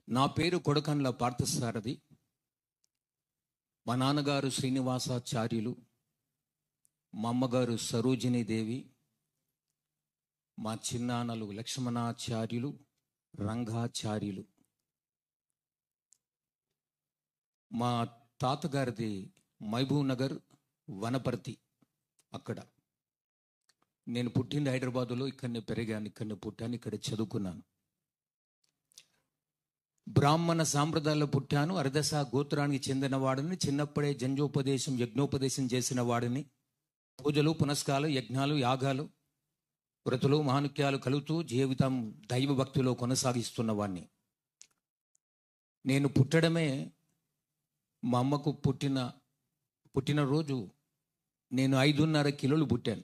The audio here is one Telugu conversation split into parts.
నా పేరు కొడకండ్ల పార్థసారథి. మా నాన్నగారు శ్రీనివాసాచార్యులు, మా అమ్మగారు సరోజినీదేవి, మా చిన్నాన్నలు లక్ష్మణాచార్యులు, రంగాచార్యులు. మా తాతగారిది మహబూబ్ నగర్, వనపర్తి. అక్కడ నేను పుట్టింది హైదరాబాదులో. ఇక్కడనే పెరిగాను, ఇక్కడనే పుట్టాను, ఇక్కడే చదువుకున్నాను. బ్రాహ్మణ సాంప్రదాయాల్లో పుట్టాను. అర్ధశ గోత్రానికి చెందిన వాడిని. చిన్నప్పుడే జంజోపదేశం, యజ్ఞోపదేశం చేసిన వాడిని. పూజలు, పునస్కారాలు, యజ్ఞాలు, యాగాలు, వ్రతులు, మహానుక్యాలు కలుగుతూ జీవితం దైవ భక్తిలో కొనసాగిస్తున్న వాడిని. నేను పుట్టడమే, మా అమ్మకు పుట్టినరోజు నేను 5.5 కిలోలు పుట్టాను.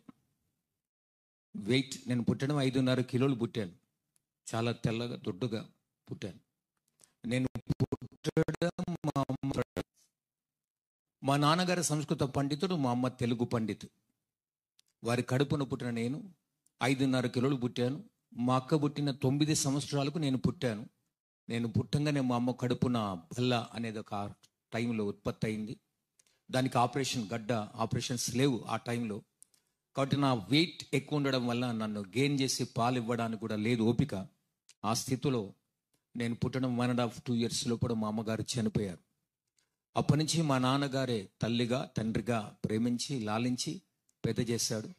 వెయిట్ నేను పుట్టడం 5.5 కిలోలు పుట్టాను. చాలా తెల్లగా దొడ్డుగా పుట్టాను. నేను పుట్టడం మా నాన్నగారు సంస్కృత పండితుడు, మా అమ్మ తెలుగు పండితు. వారి కడుపున పుట్టిన నేను 5.5 కిలోలు పుట్టాను. మా అక్క పుట్టిన 9 సంవత్సరాలకు నేను పుట్టాను. నేను పుట్టంగానే మా అమ్మ కడుపున బల్ల అనేది ఒక టైంలో ఉత్పత్తి అయింది. దానికి గడ్డ ఆపరేషన్స్ లేవు ఆ టైంలో. కాబట్టి నా వెయిట్ ఎక్కువ ఉండడం వల్ల నన్ను గెయిన్ చేసి పాలు ఇవ్వడానికి కూడా లేదు ఓపిక. ఆ స్థితిలో నేను పుట్టడం 1.5 2 years లోపల మా అమ్మగారు చనిపోయారు. అప్పటి నుంచి మా నాన్నగారే తల్లిగా తండ్రిగా ప్రేమించి లాలించి పెద్ద చేశాడు.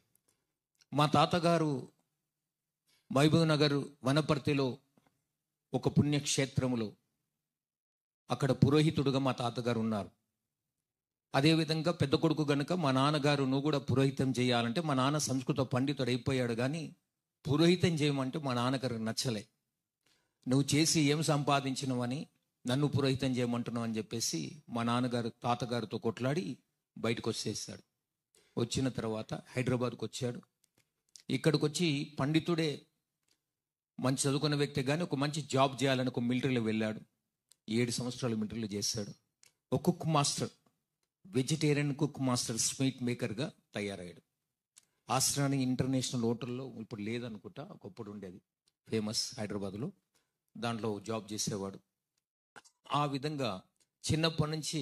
మా తాతగారు మహబూబ్ నగర్ వనపర్తిలో ఒక పుణ్యక్షేత్రములో అక్కడ పురోహితుడుగా మా తాతగారు ఉన్నారు. అదేవిధంగా పెద్ద కొడుకు గనుక మా నాన్నగారు నువ్వు కూడా పురోహితం చేయాలంటే, మా నాన్న సంస్కృత పండితుడు అయిపోయాడు కానీ పురోహితం చేయమంటే మా నాన్నగారు నచ్చలే. నువ్వు చేసి ఏం సంపాదించినవని నన్ను పురోహితం చేయమంటున్నావు అని చెప్పేసి మా నాన్నగారు తాతగారితో కొట్లాడి బయటకు వచ్చేసాడు. వచ్చిన తర్వాత హైదరాబాద్కు వచ్చాడు. ఇక్కడికి వచ్చి పండితుడే, మంచి చదువుకున్న వ్యక్తి కానీ ఒక మంచి జాబ్ చేయాలని ఒక మిలిటరీలో వెళ్ళాడు. 7 సంవత్సరాలు మిలిటరీలో చేశాడు. ఒక cook master, vegetarian cook master, sweet మేకర్గా తయారయ్యాడు. ఆస్ట్రాని ఇంటర్నేషనల్ హోటల్లో ఇప్పుడు లేదనుకుంటా, ఒకప్పుడు ఉండేది ఫేమస్ హైదరాబాద్లో. దాంట్లో జాబ్ చేసేవాడు. ఆ విధంగా చిన్నప్పటి నుంచి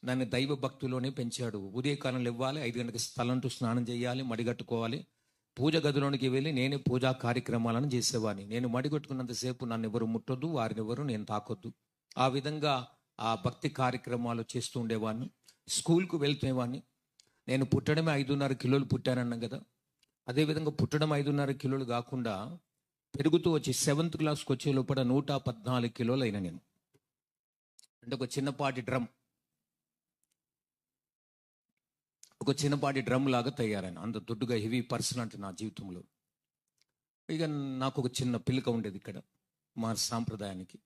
నన్ను దైవ భక్తిలోనే పెంచాడు. ఉదయకాలంలో ఇవ్వాలి, 5 గంటలకు స్థలంటూ స్నానం చేయాలి, మడిగట్టుకోవాలి. పూజ గదిలోనికి వెళ్ళి నేనే పూజా కార్యక్రమాలను చేసేవాడిని. నేను మడిగట్టుకున్నంతసేపు నన్ను ఎవరు ముట్టొద్దు, వారిని ఎవరు నేను తాకొద్దు. ఆ విధంగా ఆ భక్తి కార్యక్రమాలు చేస్తూ ఉండేవాడిని. స్కూల్కు వెళ్తునేవాడిని. నేను పుట్టడమే 5.5 కిలోలు పుట్టానన్నాం కదా. అదేవిధంగా పుట్టడం 5.5 కిలోలు కాకుండా పెరుగుతూ వచ్చి 7th క్లాస్కి వచ్చే లోపల 114 కిలోలు అయినా నేను. అంటే ఒక చిన్నపాటి డ్రమ్ లాగా తయారైన, అంత దొడ్డుగా హెవీ పర్సన్ అంటే నా జీవితంలో. ఇక నాకు ఒక చిన్న పిల్లక ఉండేది ఇక్కడ మా సాంప్రదాయానికి.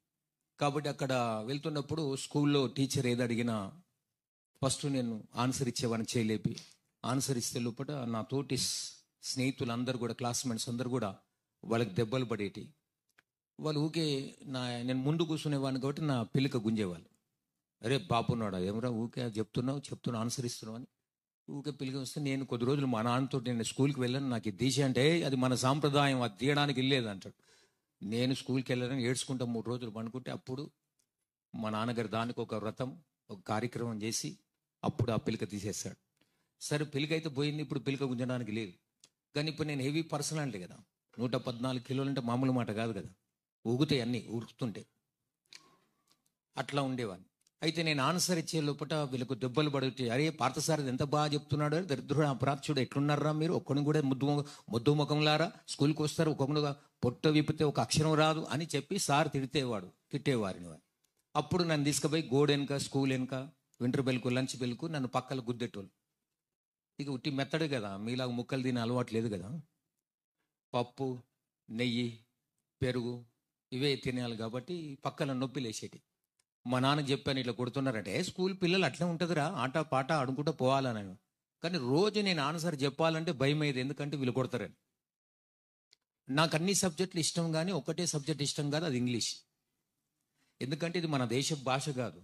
కాబట్టి అక్కడ వెళ్తున్నప్పుడు స్కూల్లో టీచర్ ఏది అడిగినా ఫస్ట్ నేను ఆన్సర్ ఇచ్చేవాడిని. చేయలేపి ఆన్సర్ ఇస్తే లోపల నా తోటి స్నేహితులు కూడా, క్లాస్మేట్స్ అందరు కూడా వాళ్ళకి దెబ్బలు పడేటి. వాళ్ళు ఊకే నేను ముందు కూర్చునేవాడిని కాబట్టి నా పిల్లక గుంజేవాళ్ళు. అరే బాపున్నాడా, ఏమరా ఊకే చెప్తున్నావు ఆన్సర్ ఇస్తున్నావు అని ఊకే పిల్లక వస్తే, నేను కొద్ది రోజులు మా నాన్నతో నేను స్కూల్కి వెళ్ళాను, నాకు ఇది తీసి అంటే అది మన సాంప్రదాయం, అది తీయడానికి వెళ్ళలేదు అంటాడు. నేను స్కూల్కి వెళ్ళాలని ఏడ్చుకుంటా 3 రోజులు పండుకుంటే అప్పుడు మా నాన్నగారు దానికి ఒక వ్రతం, ఒక కార్యక్రమం చేసి అప్పుడు ఆ పిల్లక తీసేస్తాడు. సరే పిల్లక అయితే పోయింది, ఇప్పుడు పిల్లక గుంజడానికి లేదు. కానీ ఇప్పుడు నేను హెవీ పర్సనాలిటీ కదా, 114 కిలోలు అంటే మామూలు మాట కాదు కదా. ఊగుతాయి, అన్నీ ఉరుకుతుంటే అట్లా ఉండేవాడిని. అయితే నేను ఆన్సర్ ఇచ్చే లోపల వీళ్ళకు దెబ్బలు పడుతాయి. అరే పార్థసారథి ఎంత బాగా చెప్తున్నాడు, దరిద్రుడు అపరాధుడు ఎట్లున్నారా మీరు, ఒక్కడిని కూడా ముద్దు ముఖంలారా స్కూల్కి వస్తారు, ఒక్కొక్కడుగా పొట్ట విప్పితే ఒక అక్షరం రాదు అని చెప్పి సార్ తిట్టేవారిని. అప్పుడు నన్ను తీసుకుపోయి గోడ వెనుక, స్కూల్ వెనుక, వింటర్ బెల్కు, లంచ్ బెల్కు నన్ను పక్కల గుద్దెట్టోళ్ళు. ఇక ఉట్టి మెత్తడు కదా, మీలాగా ముక్కలు తినే అలవాటు లేదు కదా. పప్పు, నెయ్యి, పెరుగు ఇవే తినేయాలి కాబట్టి పక్కన నొప్పి లేచేటి. మా నాన్నకి చెప్పాను ఇట్లా కొడుతున్నారంటే, స్కూల్ పిల్లలు అట్లా ఉంటుందిరా, ఆట పాట ఆడుకుంటూ పోవాలని. కానీ రోజు నేను ఆన్సర్ చెప్పాలంటే భయం అయ్యేది, ఎందుకంటే వీళ్ళు కొడతారని. నాకు అన్ని సబ్జెక్టులు ఇష్టం కానీ ఒకటే సబ్జెక్ట్ ఇష్టం కాదు, అది ఇంగ్లీష్. ఎందుకంటే ఇది మన దేశ భాష కాదు,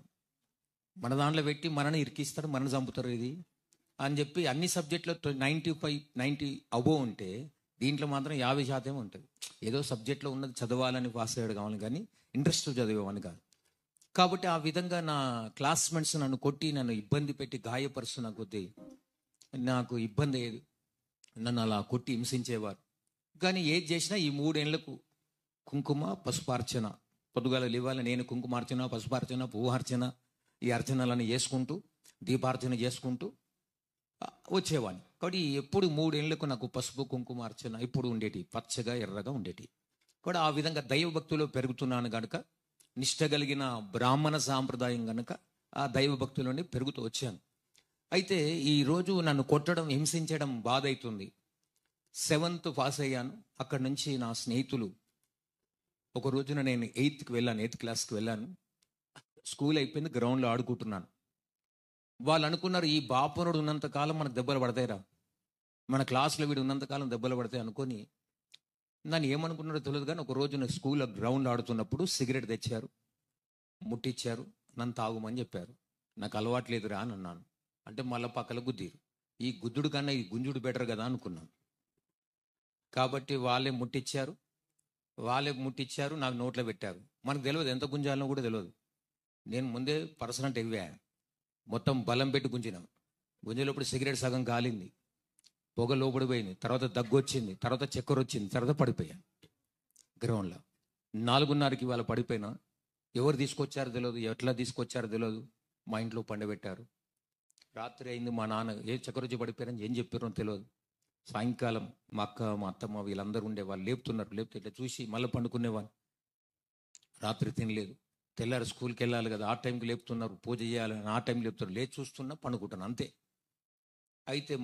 మన దాంట్లో పెట్టి మనని ఇరికిస్తారు, మనని చంపుతారు ఇది అని చెప్పి అన్ని సబ్జెక్టులో 95 90 అబోవ్ ఉంటే దీంట్లో మాత్రం 50% ఉంటుంది. ఏదో సబ్జెక్ట్లో ఉన్నది చదవాలని పాస్ అయ్యాడు కావాలి, కానీ ఇంట్రెస్ట్ చదివేవాని కాదు. కాబట్టి ఆ విధంగా నా క్లాస్మేట్స్ నన్ను కొట్టి నన్ను ఇబ్బంది పెట్టి గాయపరుస్తున్న కొద్దీ నాకు ఇబ్బంది అయ్యేది. నన్ను అలా కొట్టి హింసించేవారు. కానీ ఏది చేసినా ఈ 3 ఏళ్లకు కుంకుమ పసుపార్చన, పొద్దుగాల లేవాలి నేను కుంకుమార్చన, పసుపార్చన, పువ్వార్చన, ఈ అర్చనలను చేసుకుంటూ దీపార్చన చేసుకుంటూ వచ్చేవాడిని. కాబట్టి ఎప్పుడు 3 ఏళ్లకు నాకు పసుపు కుంకుమ అర్చన ఇప్పుడు ఉండేటి, పచ్చగా ఎర్రగా ఉండేటి. కూడా ఆ విధంగా దైవభక్తిలో పెరుగుతున్నాను కనుక, నిష్ఠ కలిగిన బ్రాహ్మణ సాంప్రదాయం కనుక ఆ దైవభక్తిలోనే పెరుగుతూ వచ్చాను. అయితే ఈరోజు నన్ను కొట్టడం, హింసించడం బాధ అవుతుంది. 7th పాస్ అయ్యాను. అక్కడి నుంచి నా స్నేహితులు, ఒక రోజున నేను 8th క్లాస్కి వెళ్ళాను. స్కూల్ అయిపోయింది, గ్రౌండ్లో ఆడుకుంటున్నాను. వాళ్ళు అనుకున్నారు ఈ బాపనుడు ఉన్నంతకాలం మనకు దెబ్బలు పడతాయిరా, మన క్లాస్లో వీడు ఉన్నంతకాలం దెబ్బలు పడతాయి అనుకొని నన్ను ఏమనుకున్నారో తెలియదు. కానీ ఒక రోజున స్కూల్లో గ్రౌండ్ ఆడుతున్నప్పుడు సిగరెట్ తెచ్చారు, ముట్టించారు, నన్ను తాగుమని చెప్పారు. నాకు అలవాట్లేదురా అని అన్నాను. అంటే మళ్ళీ పక్కల గుద్దీరు. ఈ గుద్దుడు కన్నా ఈ గుంజుడు బెటర్ కదా అనుకున్నాను. కాబట్టి వాళ్ళే ముట్టించారు, నాకు నోట్లో పెట్టారు. మనకు తెలియదు ఎంత గుంజాలనో కూడా తెలియదు. నేను ముందే పర్సనట్ ఇవ్వా, మొత్తం బలం పెట్టి గుంజినాను. గుంజేటప్పుడు సిగరెట్ సగం కాలింది, పొగ లోపడిపోయింది, తర్వాత దగ్గు వచ్చింది, తర్వాత చక్కెర వచ్చింది, తర్వాత పడిపోయాను గ్రౌండ్లో. 4:30కి వాళ్ళు పడిపోయినా ఎవరు తీసుకొచ్చారో తెలియదు, ఎట్లా తీసుకొచ్చారో తెలియదు. మా ఇంట్లో పండబెట్టారు. రాత్రి అయింది, మా నాన్న ఏ చక్కెర వచ్చి పడిపోయారని ఏం చెప్పారో తెలియదు. సాయంకాలం మా అక్క, మా అత్తమ్మ వీళ్ళందరూ ఉండేవాళ్ళు, లేపితే ఇట్లా చూసి మళ్ళీ పండుకునేవాళ్ళు. రాత్రి తినలేదు. తెల్లారి స్కూల్కి వెళ్ళాలి కదా, ఆ టైంకి లేపుతున్నారు, పూజ చేయాలని ఆ టైంకి లేపుతున్నారు. లేచి చూస్తున్నా, పండుకుంటాను అంతే. అయితే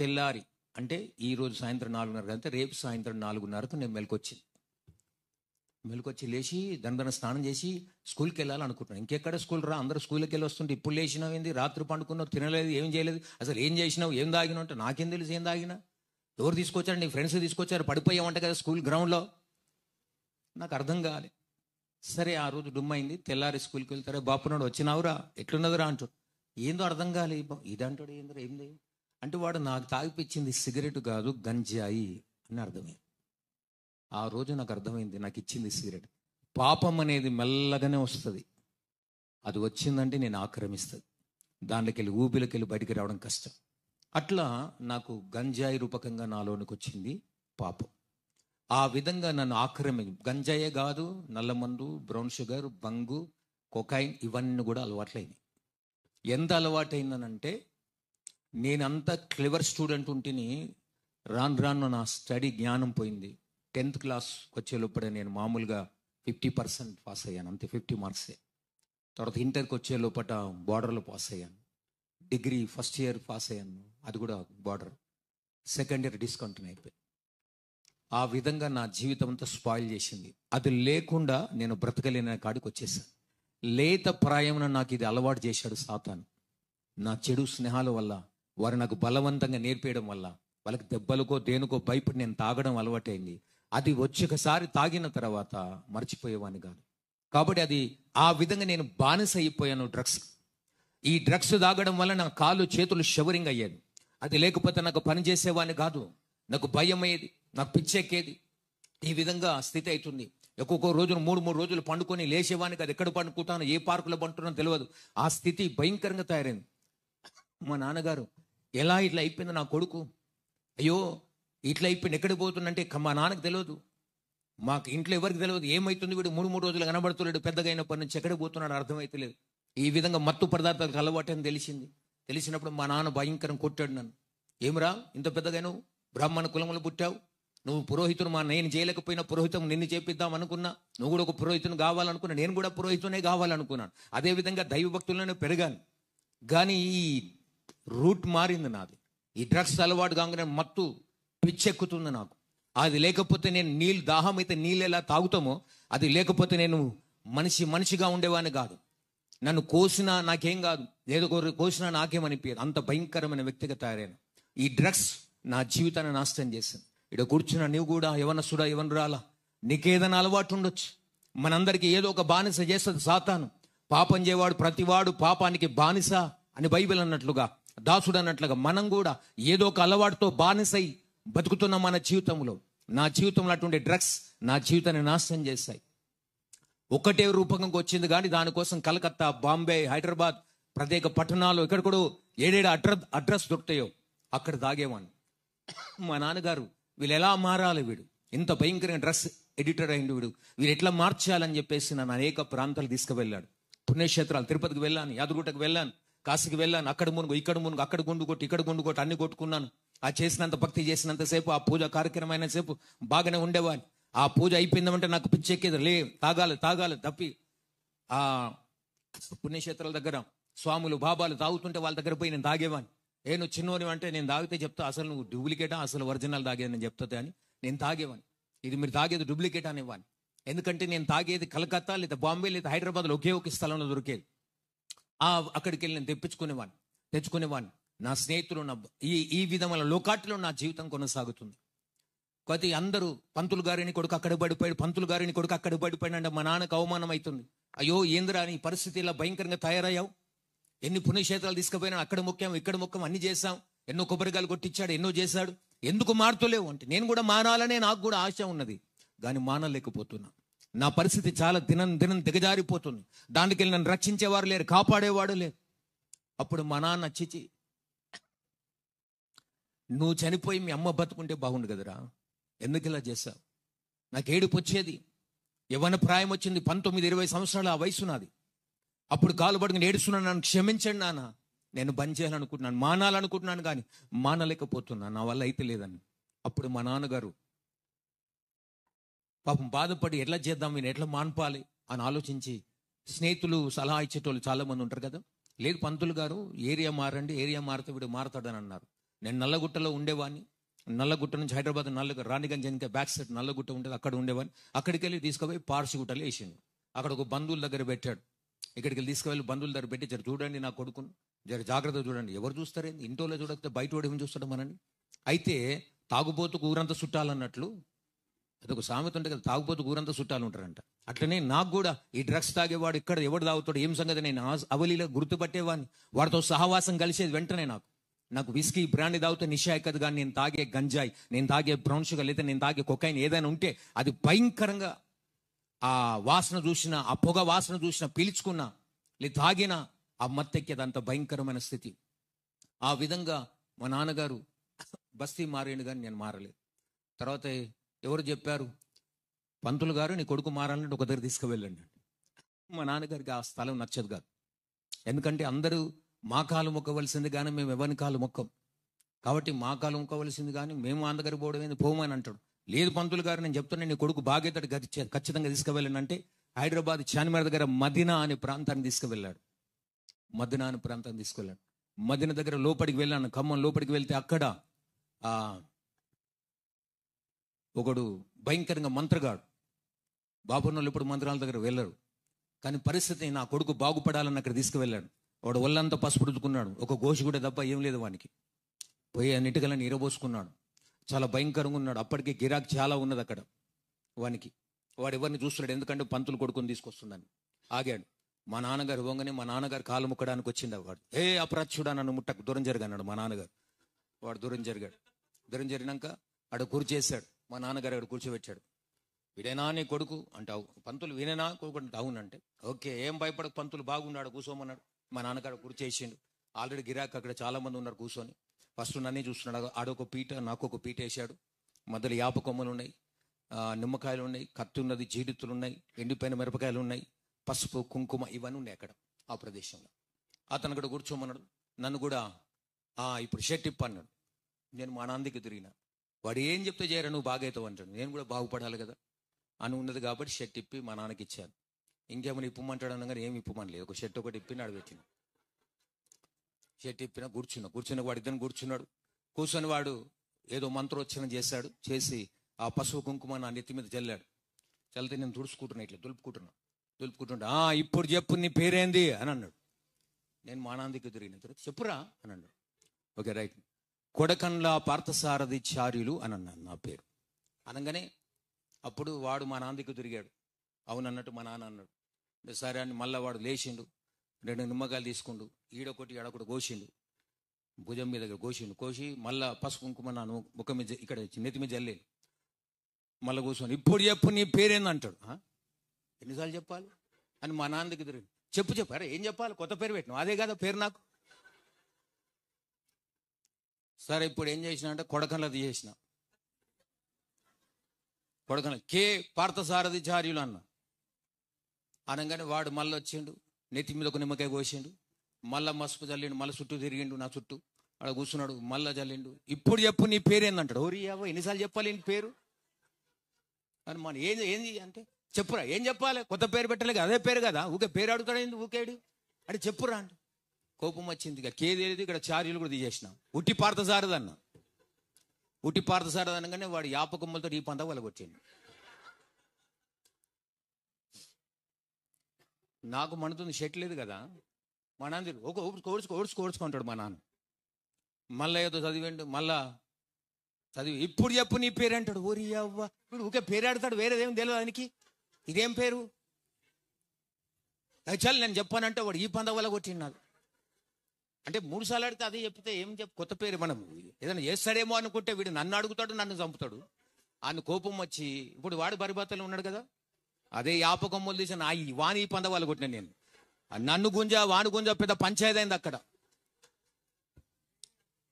తెల్లారి అంటే ఈరోజు సాయంత్రం 4:30 అంటే రేపు సాయంత్రం 4:30కు నేను మెలకొచ్చి లేచి దాని స్నానం చేసి స్కూల్కి వెళ్ళాలనుకుంటున్నాను. ఇంకెక్కడ స్కూల్ రా, అందరూ స్కూల్కి వెళ్ళి వస్తుంటే ఇప్పుడు లేచినావు ఏంది, రాత్రి పండుకున్నావు, తినలేదు, ఏం చేయలేదు, అసలు ఏం చేసినావు, ఏం తాగినావు అంటే నాకేం తెలుసు ఏం తాగినా, ఎవరు తీసుకొచ్చారు, నీ ఫ్రెండ్స్ తీసుకొచ్చారు, పడిపోయామంట కదా స్కూల్ గ్రౌండ్లో. నాకు అర్థం కాలే. సరే ఆ రోజు డుమ్మైంది. తెల్లారి స్కూల్కి వెళ్తారే, బాపునాడు వచ్చినావురా, ఎట్లున్నదిరా అంటాడు. ఏందో అర్థం కాలే, ఇదంటాడు ఏందో ఏంది అంటే వాడు నాకు తాగిపించింది సిగరెట్ కాదు గంజాయి అని అర్థమైంది. ఆ రోజు నాకు అర్థమైంది, నాకు ఇచ్చింది సిగరెట్. పాపం అనేది మెల్లగానే వస్తుంది, అది వచ్చిందంటే నేను ఆక్రమిస్తుంది, దాంట్లోకి వెళ్ళి ఊపిలోకి వెళ్ళి బయటికి రావడం కష్టం. అట్లా నాకు గంజాయి రూపకంగా నాలోనికి వచ్చింది పాపం. ఆ విధంగా నన్ను గంజాయే కాదు, నల్లమందు, బ్రౌన్ షుగర్, బంగు, కొకైన్ ఇవన్నీ కూడా అలవాట్లయినాయి. ఎంత అలవాటైందనంటే నేనంత క్లెవర్ స్టూడెంట్ ఉంటిని, రాను నా స్టడీ జ్ఞానం పోయింది. 10th క్లాస్ వచ్చేలోపడే నేను మామూలుగా 50% పాస్ అయ్యాను, అంతే, 50 మార్క్సే. తర్వాత ఇంటర్కి వచ్చే లోపల బార్డర్లో పాస్ అయ్యాను. డిగ్రీ ఫస్ట్ ఇయర్ పాస్ అయ్యాను, అది కూడా బార్డర్. సెకండ్ ఇయర్ డిస్కంటిన్యూ అయిపోయింది. ఆ విధంగా నా జీవితం అంతా స్పాయిల్ చేసింది. అది లేకుండా నేను బ్రతకలేని కాడికి వచ్చేసాను. లేత ప్రాయమున నాకు ఇది అలవాటు చేశాడు సాతాను. నా చెడు స్నేహాల వల్ల, వారు నాకు బలవంతంగా నేర్పేయడం వల్ల, వాళ్ళకి దెబ్బలకో దేనికో భయపడి నేను తాగడం అలవాటైంది. అది ఒకసారి తాగిన తర్వాత మర్చిపోయేవాడిని కాదు. కాబట్టి అది ఆ విధంగా నేను బానిస అయిపోయాను డ్రగ్స్. ఈ డ్రగ్స్ తాగడం వల్ల నా కాళ్ళు చేతులు షవరింగ్ అయ్యేది. అది లేకపోతే నాకు పని చేసేవాడిని కాదు, నాకు భయం అయ్యేది, నాకు పిచ్చెక్కేది. ఈ విధంగా స్థితి అవుతుంది. ఒక్కొక్క రోజును 3 రోజులు పండుకొని లేచేవానికి, అది ఎక్కడ పండుకుంటాను, ఏ పార్కులో పండుకున్నానో తెలియదు. ఆ స్థితి భయంకరంగా తయారైంది. మా నాన్నగారు ఎలా ఇట్లా అయిపోయింది నా కొడుకు, అయ్యో ఇట్లా అయిపోయింది, ఎక్కడికి పోతుందంటే మా నాన్నకు తెలియదు, మాకు ఇంట్లో ఎవరికి తెలియదు. ఏమవుతుంది వీడు 3 రోజులు కనబడుతున్నాడు, పెద్దగా అయినప్పటి నుంచి ఎక్కడికి పోతున్నాడు అర్థమైతలేదు. ఈ విధంగా మత్తు పదార్థాలకు అలవాటు అని తెలిసినప్పుడు మా నాన్న భయంకరం కొట్టాడు నన్ను. ఏమిరా ఇంత పెద్దగా బ్రాహ్మణ కులంలో పుట్టావు, నువ్వు పురోహితుడు, నేను చేయలేకపోయినా పురోహితం నిన్ను చేపిద్దాం అనుకున్నా, నువ్వు కూడా ఒక పురోహితుని కావాలనుకున్నా, నేను కూడా పురోహితునే కావాలనుకున్నాను. అదేవిధంగా దైవభక్తులను పెరిగాను. కానీ ఈ రూట్ మారింది నాది. ఈ డ్రగ్స్ అలవాటు కాగానే మత్తు పిచ్చెక్కుతుంది నాకు. అది లేకపోతే నేను దాహం అయితే నీళ్ళు ఎలా తాగుతామో, అది లేకపోతే నేను మనిషిగా ఉండేవాడిని కాదు. నన్ను కోసినా నాకేం కాదు, ఏదో కోసినా నాకేమనిపించదు, అంత భయంకరమైన వ్యక్తిగా తయారైన. ఈ డ్రగ్స్ నా జీవితాన్ని నాశనం చేసింది. ఇక్కడ కూర్చున్న నీవు కూడా యవనస్తుడా, యవనురాలా, నీకేదైనా అలవాటు ఉండొచ్చు. మనందరికీ ఏదో ఒక బానిస చేస్తుంది సాతాను. పాపం చేయవాడు ప్రతివాడు పాపానికి బానిస అని బైబిల్ అన్నట్లుగా, దాసుడు అన్నట్లుగా మనం కూడా ఏదో ఒక అలవాటుతో బానిసై బతుకుతున్న మన జీవితంలో, నా జీవితంలో అటువంటి డ్రగ్స్ నా జీవితాన్ని నాశనం చేశాయి. ఒకటే రూపకంగా వచ్చింది కానీ దానికోసం కలకత్తా, బాంబే, హైదరాబాద్ ప్రత్యేక పట్టణాలు ఎక్కడ కూడా ఏడేడు అడ్రస్ దొరుకుతాయో అక్కడ తాగేవాడిని. మా నాన్నగారు వీళ్ళు ఎలా మారాలి, వీడు ఇంత భయంకరంగా డ్రగ్స్ ఎడిటర్ అయింది, వీరు ఎట్లా మార్చాలని చెప్పేసి నన్ను అనేక ప్రాంతాలు తీసుకువెళ్ళాడు. పుణ్యక్షేత్రాలు, తిరుపతికి వెళ్ళాను, యాదగుట్టకు వెళ్ళాను, కాశీకి వెళ్ళాను. అక్కడ మునుగు, ఇక్కడ మునుగు, అక్కడ గుండు కొట్టి, ఇక్కడ గుండు కొట్టి అన్ని కొట్టుకున్నాను. ఆ చేసినంత భక్తి చేసినంతసేపు, ఆ పూజ కార్యక్రమం అయినంతసేపు బాగానే ఉండేవాడిని. ఆ పూజ అయిపోయిందంటే నాకు పిచ్చి ఎక్కేది, తాగాలి తప్పి ఆ పుణ్యక్షేత్రాల దగ్గర స్వాములు, బాబాలు తాగుతుంటే వాళ్ళ దగ్గర పోయి నేను తాగేవాడిని. నువ్వు చిన్నోని అంటే నేను తాగితే చెప్తా అసలు నువ్వు డూప్లికేటా అసలు ఒరిజినల్ తాగేది నేను చెప్తుంది అని నేను తాగేవాడిని. ఇది మీరు తాగేది డూప్లికేట్ అనేవాడిని. ఎందుకంటే నేను తాగేది కలకత్తా లేదా బాంబే లేదా హైదరాబాద్లో ఒకే ఒక స్థలంలో దొరికేది. అక్కడికి వెళ్ళి నేను తెచ్చుకునేవాడిని. నా స్నేహితులు ఈ విధమైన లోకాటిలో నా జీవితం కొనసాగుతుంది. కొద్ది అందరూ పంతులు గారిని కొడుకు అక్కడ పడిపోయాడు, పంతులు గారిని కొడుకు అక్కడ పడిపోయాడు అంటే మా నాన్నకు అవమానం అవుతుంది. అయ్యో ఏంద్రా నీ పరిస్థితి ఇలా భయంకరంగా తయారయ్యావు, ఎన్ని పుణ్యక్షేత్రాలు తీసుకుపోయినా అక్కడ ముఖ్యం ఇక్కడ ముఖ్యం అన్ని చేశాం, ఎన్నో కొబ్బరికాయలు కొట్టించాడు, ఎన్నో చేశాడు, ఎందుకు మారుతలేవు అంటే నేను కూడా మానాలనే నాకు కూడా ఆశ ఉన్నది కానీ మానలేకపోతున్నా. నా పరిస్థితి చాలా దినం దిగజారిపోతుంది. దానికి వెళ్ళి నన్ను రక్షించేవారు లేరు, కాపాడేవాడు లేరు. అప్పుడు మా నాన్న చిచి నువ్వు చనిపోయి మీ అమ్మ బతుకుంటే బాగుండు కదరా, ఎందుకు ఇలా చేశావు? నాకు ఏడుపు వచ్చేది. యవ్వన ప్రాయం వచ్చింది, 19-20 సంవత్సరాలు ఆ వయసు నాది. అప్పుడు కాలు పడుకుని ఏడుస్తున్నాను, నన్ను క్షమించండి నాన్న, నేను బంద్ చేయాలనుకుంటున్నాను, మానాలనుకుంటున్నాను కానీ మానలేకపోతున్నాను, నా వల్ల అయితే లేదని. అప్పుడు మా నాన్నగారు పాపం బాధపడి ఎట్లా చేద్దాం, నేను ఎట్లా మాన్పాలి అని ఆలోచించి, స్నేహితులు సలహా ఇచ్చేటోళ్ళు చాలా మంది ఉంటారు కదా, లేదు పంతులు గారు ఏరియా మారండి, ఏరియా మారితే వీడు మారతాడని అన్నారు. నేను నల్లగుట్టలో ఉండేవాడిని. నల్లగుట్ట నుంచి హైదరాబాద్ రాణిగంజ్ ఇంకా బ్యాక్ సైడ్ నల్లగుట్ట ఉంటుంది, అక్కడ ఉండేవాడిని. అక్కడికి వెళ్ళి తీసుకుపోయి పార్సిగుట్టలో వేసిండు. అక్కడ ఒక బంధువుల దగ్గర పెట్టాడు. ఇక్కడికి వెళ్ళి తీసుకువెళ్ళి బంధువుల దగ్గర పెట్టి జర చూడండి నా కొడుకును, జర జాగ్రత్తగా చూడండి. ఎవరు చూస్తారేంది, ఇంటోలో చూడకపోతే బయట వాడు ఏమి చూస్తాడు మనని. అయితే తాగుబోతుకు ఊరంతా చుట్టాలన్నట్లు అదొక సామెత ఉంటుంది కదా, తాగుబోతుకు ఊరంతా చుట్టాలు ఉంటారంట. అట్లనే నాకు కూడా ఈ డ్రగ్స్ తాగేవాడు ఇక్కడ ఎవడు తాగుతాడు ఏం సంగతి నేను అవలీలో గుర్తుపట్టేవాడిని. వాడితో సహవాసం కలిసేది వెంటనే నాకు విస్కీ బ్రాండ్ తాగితే నిషా ఎక్కదు కానీ నేను తాగే గంజాయి, నేను తాగే బ్రౌన్ షుగర్ లేదా నేను తాగే కొకైన్ ఏదైనా ఉంటే అది భయంకరంగా ఆ వాసన చూసిన, ఆ పొగ వాసన చూసిన, పీల్చుకున్నా లేదా తాగిన ఆ మత్తెక్కేది అంత భయంకరమైన స్థితి. ఆ విధంగా మా నాన్నగారు బస్తీ మారేడు కానీ నేను మారలేదు. తర్వాత ఎవరు చెప్పారు, పంతులు గారు నీ కొడుకు మారాలంటే ఒక దగ్గర తీసుకువెళ్ళండి. మా నాన్నగారికి ఆ స్థలం నచ్చదు కాదు, ఎందుకంటే అందరూ మా కాలు మొక్కవలసింది కానీ మేము ఎవరిని కాలు మొక్కం కాబట్టి మా కాలు మొక్కవలసింది కానీ మేము మా దగ్గర పోవడం ఏంది, పోమని అంటాడు. లేదు పంతులు గారు నేను చెప్తున్నాను నీ కొడుకు బాగేతడు ఖచ్చితంగా తీసుకువెళ్ళండి అంటే హైదరాబాద్ చార్మినార్ దగ్గర మదీనా అనే ప్రాంతాన్ని తీసుకువెళ్ళాడు. మదీనా దగ్గర లోపలికి వెళ్ళాను, ఖమ్మం లోపలికి వెళ్తే అక్కడ ఒకడు భయంకరంగా మంత్రగాడు. బాబున్నోళ్ళు ఇప్పుడు మంత్రాల దగ్గర వెళ్ళరు కానీ పరిస్థితి నా కొడుకు బాగుపడాలని అక్కడ తీసుకువెళ్ళాడు. వాడు ఒళ్ళంతా పసుపు రుద్దుకున్నాడు, ఒక గోషి కూడా తప్ప ఏం లేదు వానికి. పోయి అన్నిటికల్లా నీరబోసుకున్నాడు, చాలా భయంకరంగా ఉన్నాడు. అప్పటికే గిరాకీ చాలా ఉన్నది అక్కడ వానికి. వాడు ఎవరిని చూస్తున్నాడు, ఎందుకంటే పంతులు కొడుకుని తీసుకొస్తుందని ఆగాడు. మా నాన్నగారు పోగానే మా నాన్నగారు కాలు ముక్కడానికి వచ్చింది. వాడు అప్రాచ్యుడా నన్ను ముట్టకు, దూరం జరగన్నాడు మా నాన్నగారు. వాడు దూరం జరిగాడు. దూరం జరిగినాక ఆడ కూర్చేశాడు. మా నాన్నగారు అక్కడ కూర్చోబెట్టాడు. వీడేనా నీ కొడుకు అంటావు, పంతులు వీనేనా కొడుకు అంటే అవునంటే ఓకే ఏం భయపడకు పంతులు బాగున్నాడు కూర్చోమన్నాడు. మా నాన్నగారు కూర్చేసిండు. ఆల్రెడీ గిరాక్ అక్కడ చాలా మంది ఉన్నారు కూర్చొని. ఫస్ట్ నన్నే చూస్తున్నాడు. ఆడొక పీట నాకు ఒక పీట వేసాడు. మధ్యలో యాప కొమ్మలు ఉన్నాయి, నిమ్మకాయలు ఉన్నాయి, కత్తి ఉన్నది, జీడితులు ఉన్నాయి, ఎండిపోయిన మిరపకాయలు ఉన్నాయి, పసుపు కుంకుమ ఇవన్నీ ఉన్నాయి అక్కడ ఆ ప్రదేశంలో. అతను అక్కడ కూర్చోమన్నాడు. నన్ను కూడా ఇప్పుడు షర్ట్ ఇప్పు అన్నాడు. నేను మా నాన్నకి తిరిగిన. వాడు ఏం చెప్తే చేయరా నువ్వు బాగవుతావు అంటాడు. నేను కూడా బాగుపడాలి కదా అని ఉన్నది కాబట్టి షర్ట్ ఇప్పి మా నాన్నకి ఇచ్చాను. ఇంకేమైనా ఇప్పమంటాడు అనగానే ఏమి ఇప్పమని లేదు, ఒక షర్ట్ ఒకటి ఇప్పి నడిపెట్టిన. షర్ట్ ఇప్పిన కూర్చున్న వాడు ఇద్దరు కూర్చున్నాడు. కూర్చొని వాడు ఏదో మంత్రోచ్చరణ చేశాడు. చేసి ఆ పసుపు కుంకుమ నా నెత్తి మీద చల్లాడు. చల్లితే నేను తుడుచుకుంటున్నా, ఇట్లా దులుపుకుంటుంటా. ఇప్పుడు చెప్పు నీ పేరేంది అని అన్నాడు. నేను మా నాన్నకి తిరిగిన తర్వాత చెప్పురా అని అన్నాడు. ఓకే రైట్, కొడకండ్ల పార్థసారథి చార్యులు అని అన్నాను నా పేరు. అనగానే అప్పుడు వాడు మా నాన్నకి తిరిగాడు. అవునన్నట్టు మా నాన్న అన్నాడు. సరే అని మళ్ళీ వాడు లేచిండు. 2 నిమ్మకాయలు తీసుకుండు, ఈడొకటి ఆడొకటి కోసిండు. భుజం మీద కోసి మళ్ళా పసుపు కుంకుమ నా ముఖం మీద ఇక్కడ నెత్తి మీద జల్లేను. మళ్ళీ కూర్చొని ఇప్పుడు చెప్పు నీ పేరేంది అంటాడు. ఎన్నిసార్లు చెప్పాలి అని మా నాన్న దగ్గర తిరిగి చెప్పు అరే ఏం చెప్పాలి, కొత్త పేరు పెట్టినావు, అదే కదా పేరు నాకు. సరే ఇప్పుడు ఏం చేసిన అంటే కొడకన్ల తీసేసిన. కొడకన్ల కే పార్థసారథిచార్యులు అన్న అనగానే వాడు మళ్ళీ వచ్చిండు, నెత్తి మీద ఒక నిమ్మకాయ కోసిండు, మళ్ళా మసుపు చల్లిండు, మళ్ళీ చుట్టూ తిరిగిండు, నా చుట్టూ అక్కడ కూర్చున్నాడు, మళ్ళా చల్లిండు. ఇప్పుడు చెప్పు నీ పేరేందంటాడు. ఓరి అవ్వ ఎన్నిసార్లు చెప్పాలి నీ పేరు అని. మన ఏంది అంటే చెప్పురా, ఏం చెప్పాలి, కొత్త పేరు పెట్టలేదు అదే పేరు కదా, ఊకే పేరు అడుగుతాడు ఊకేడు అంటే చెప్పురా అంటే కోపం వచ్చింది. ఇక కేదేది ఇక్కడ చార్యులు కూడా తీసేసిన. ఉట్టి పార్థసారథి అన్న. ఉట్టి పార్థసారథి అనగానే వాడు యాపకొమ్మలతో ఈ పంత వాళ్ళకొచ్చింది. నాకు మనతుంది షెట్ లేదు కదా. మా నాన్న ఒక ఓడ్చుకుంటాడు మా నాన్న. మళ్ళీ ఏదో చదివిండు, మళ్ళా చదివి ఇప్పుడు చెప్పు నీ పేరు అంటాడు. ఓరి అవ్వ ఇప్పుడు ఊకే పేరు ఆడతాడు, వేరేదేం తెలియదు ఆయనకి, ఇదేం పేరు చల్ నేను చెప్పానంటే వాడు ఈ పంద వల్ల కొట్టిండు నాకు. అంటే 3 సార్లు అడిగితే అదే చెప్తే ఏం కొత్త పేరు మనం ఏదైనా చేస్తాడేమో అనుకుంటే వీడు నన్ను అడుగుతాడు, నన్ను చంపుతాడు. ఆయన కోపం వచ్చి ఇప్పుడు వాడు బరిబాతలో ఉన్నాడు కదా, అదే యాపకొమ్మలు తీసిన వాని ఈ పంద వాళ్ళు కొట్టిన నేను. నన్ను వాని గుంజ పెద్ద పంచాయతీ అయింది అక్కడ.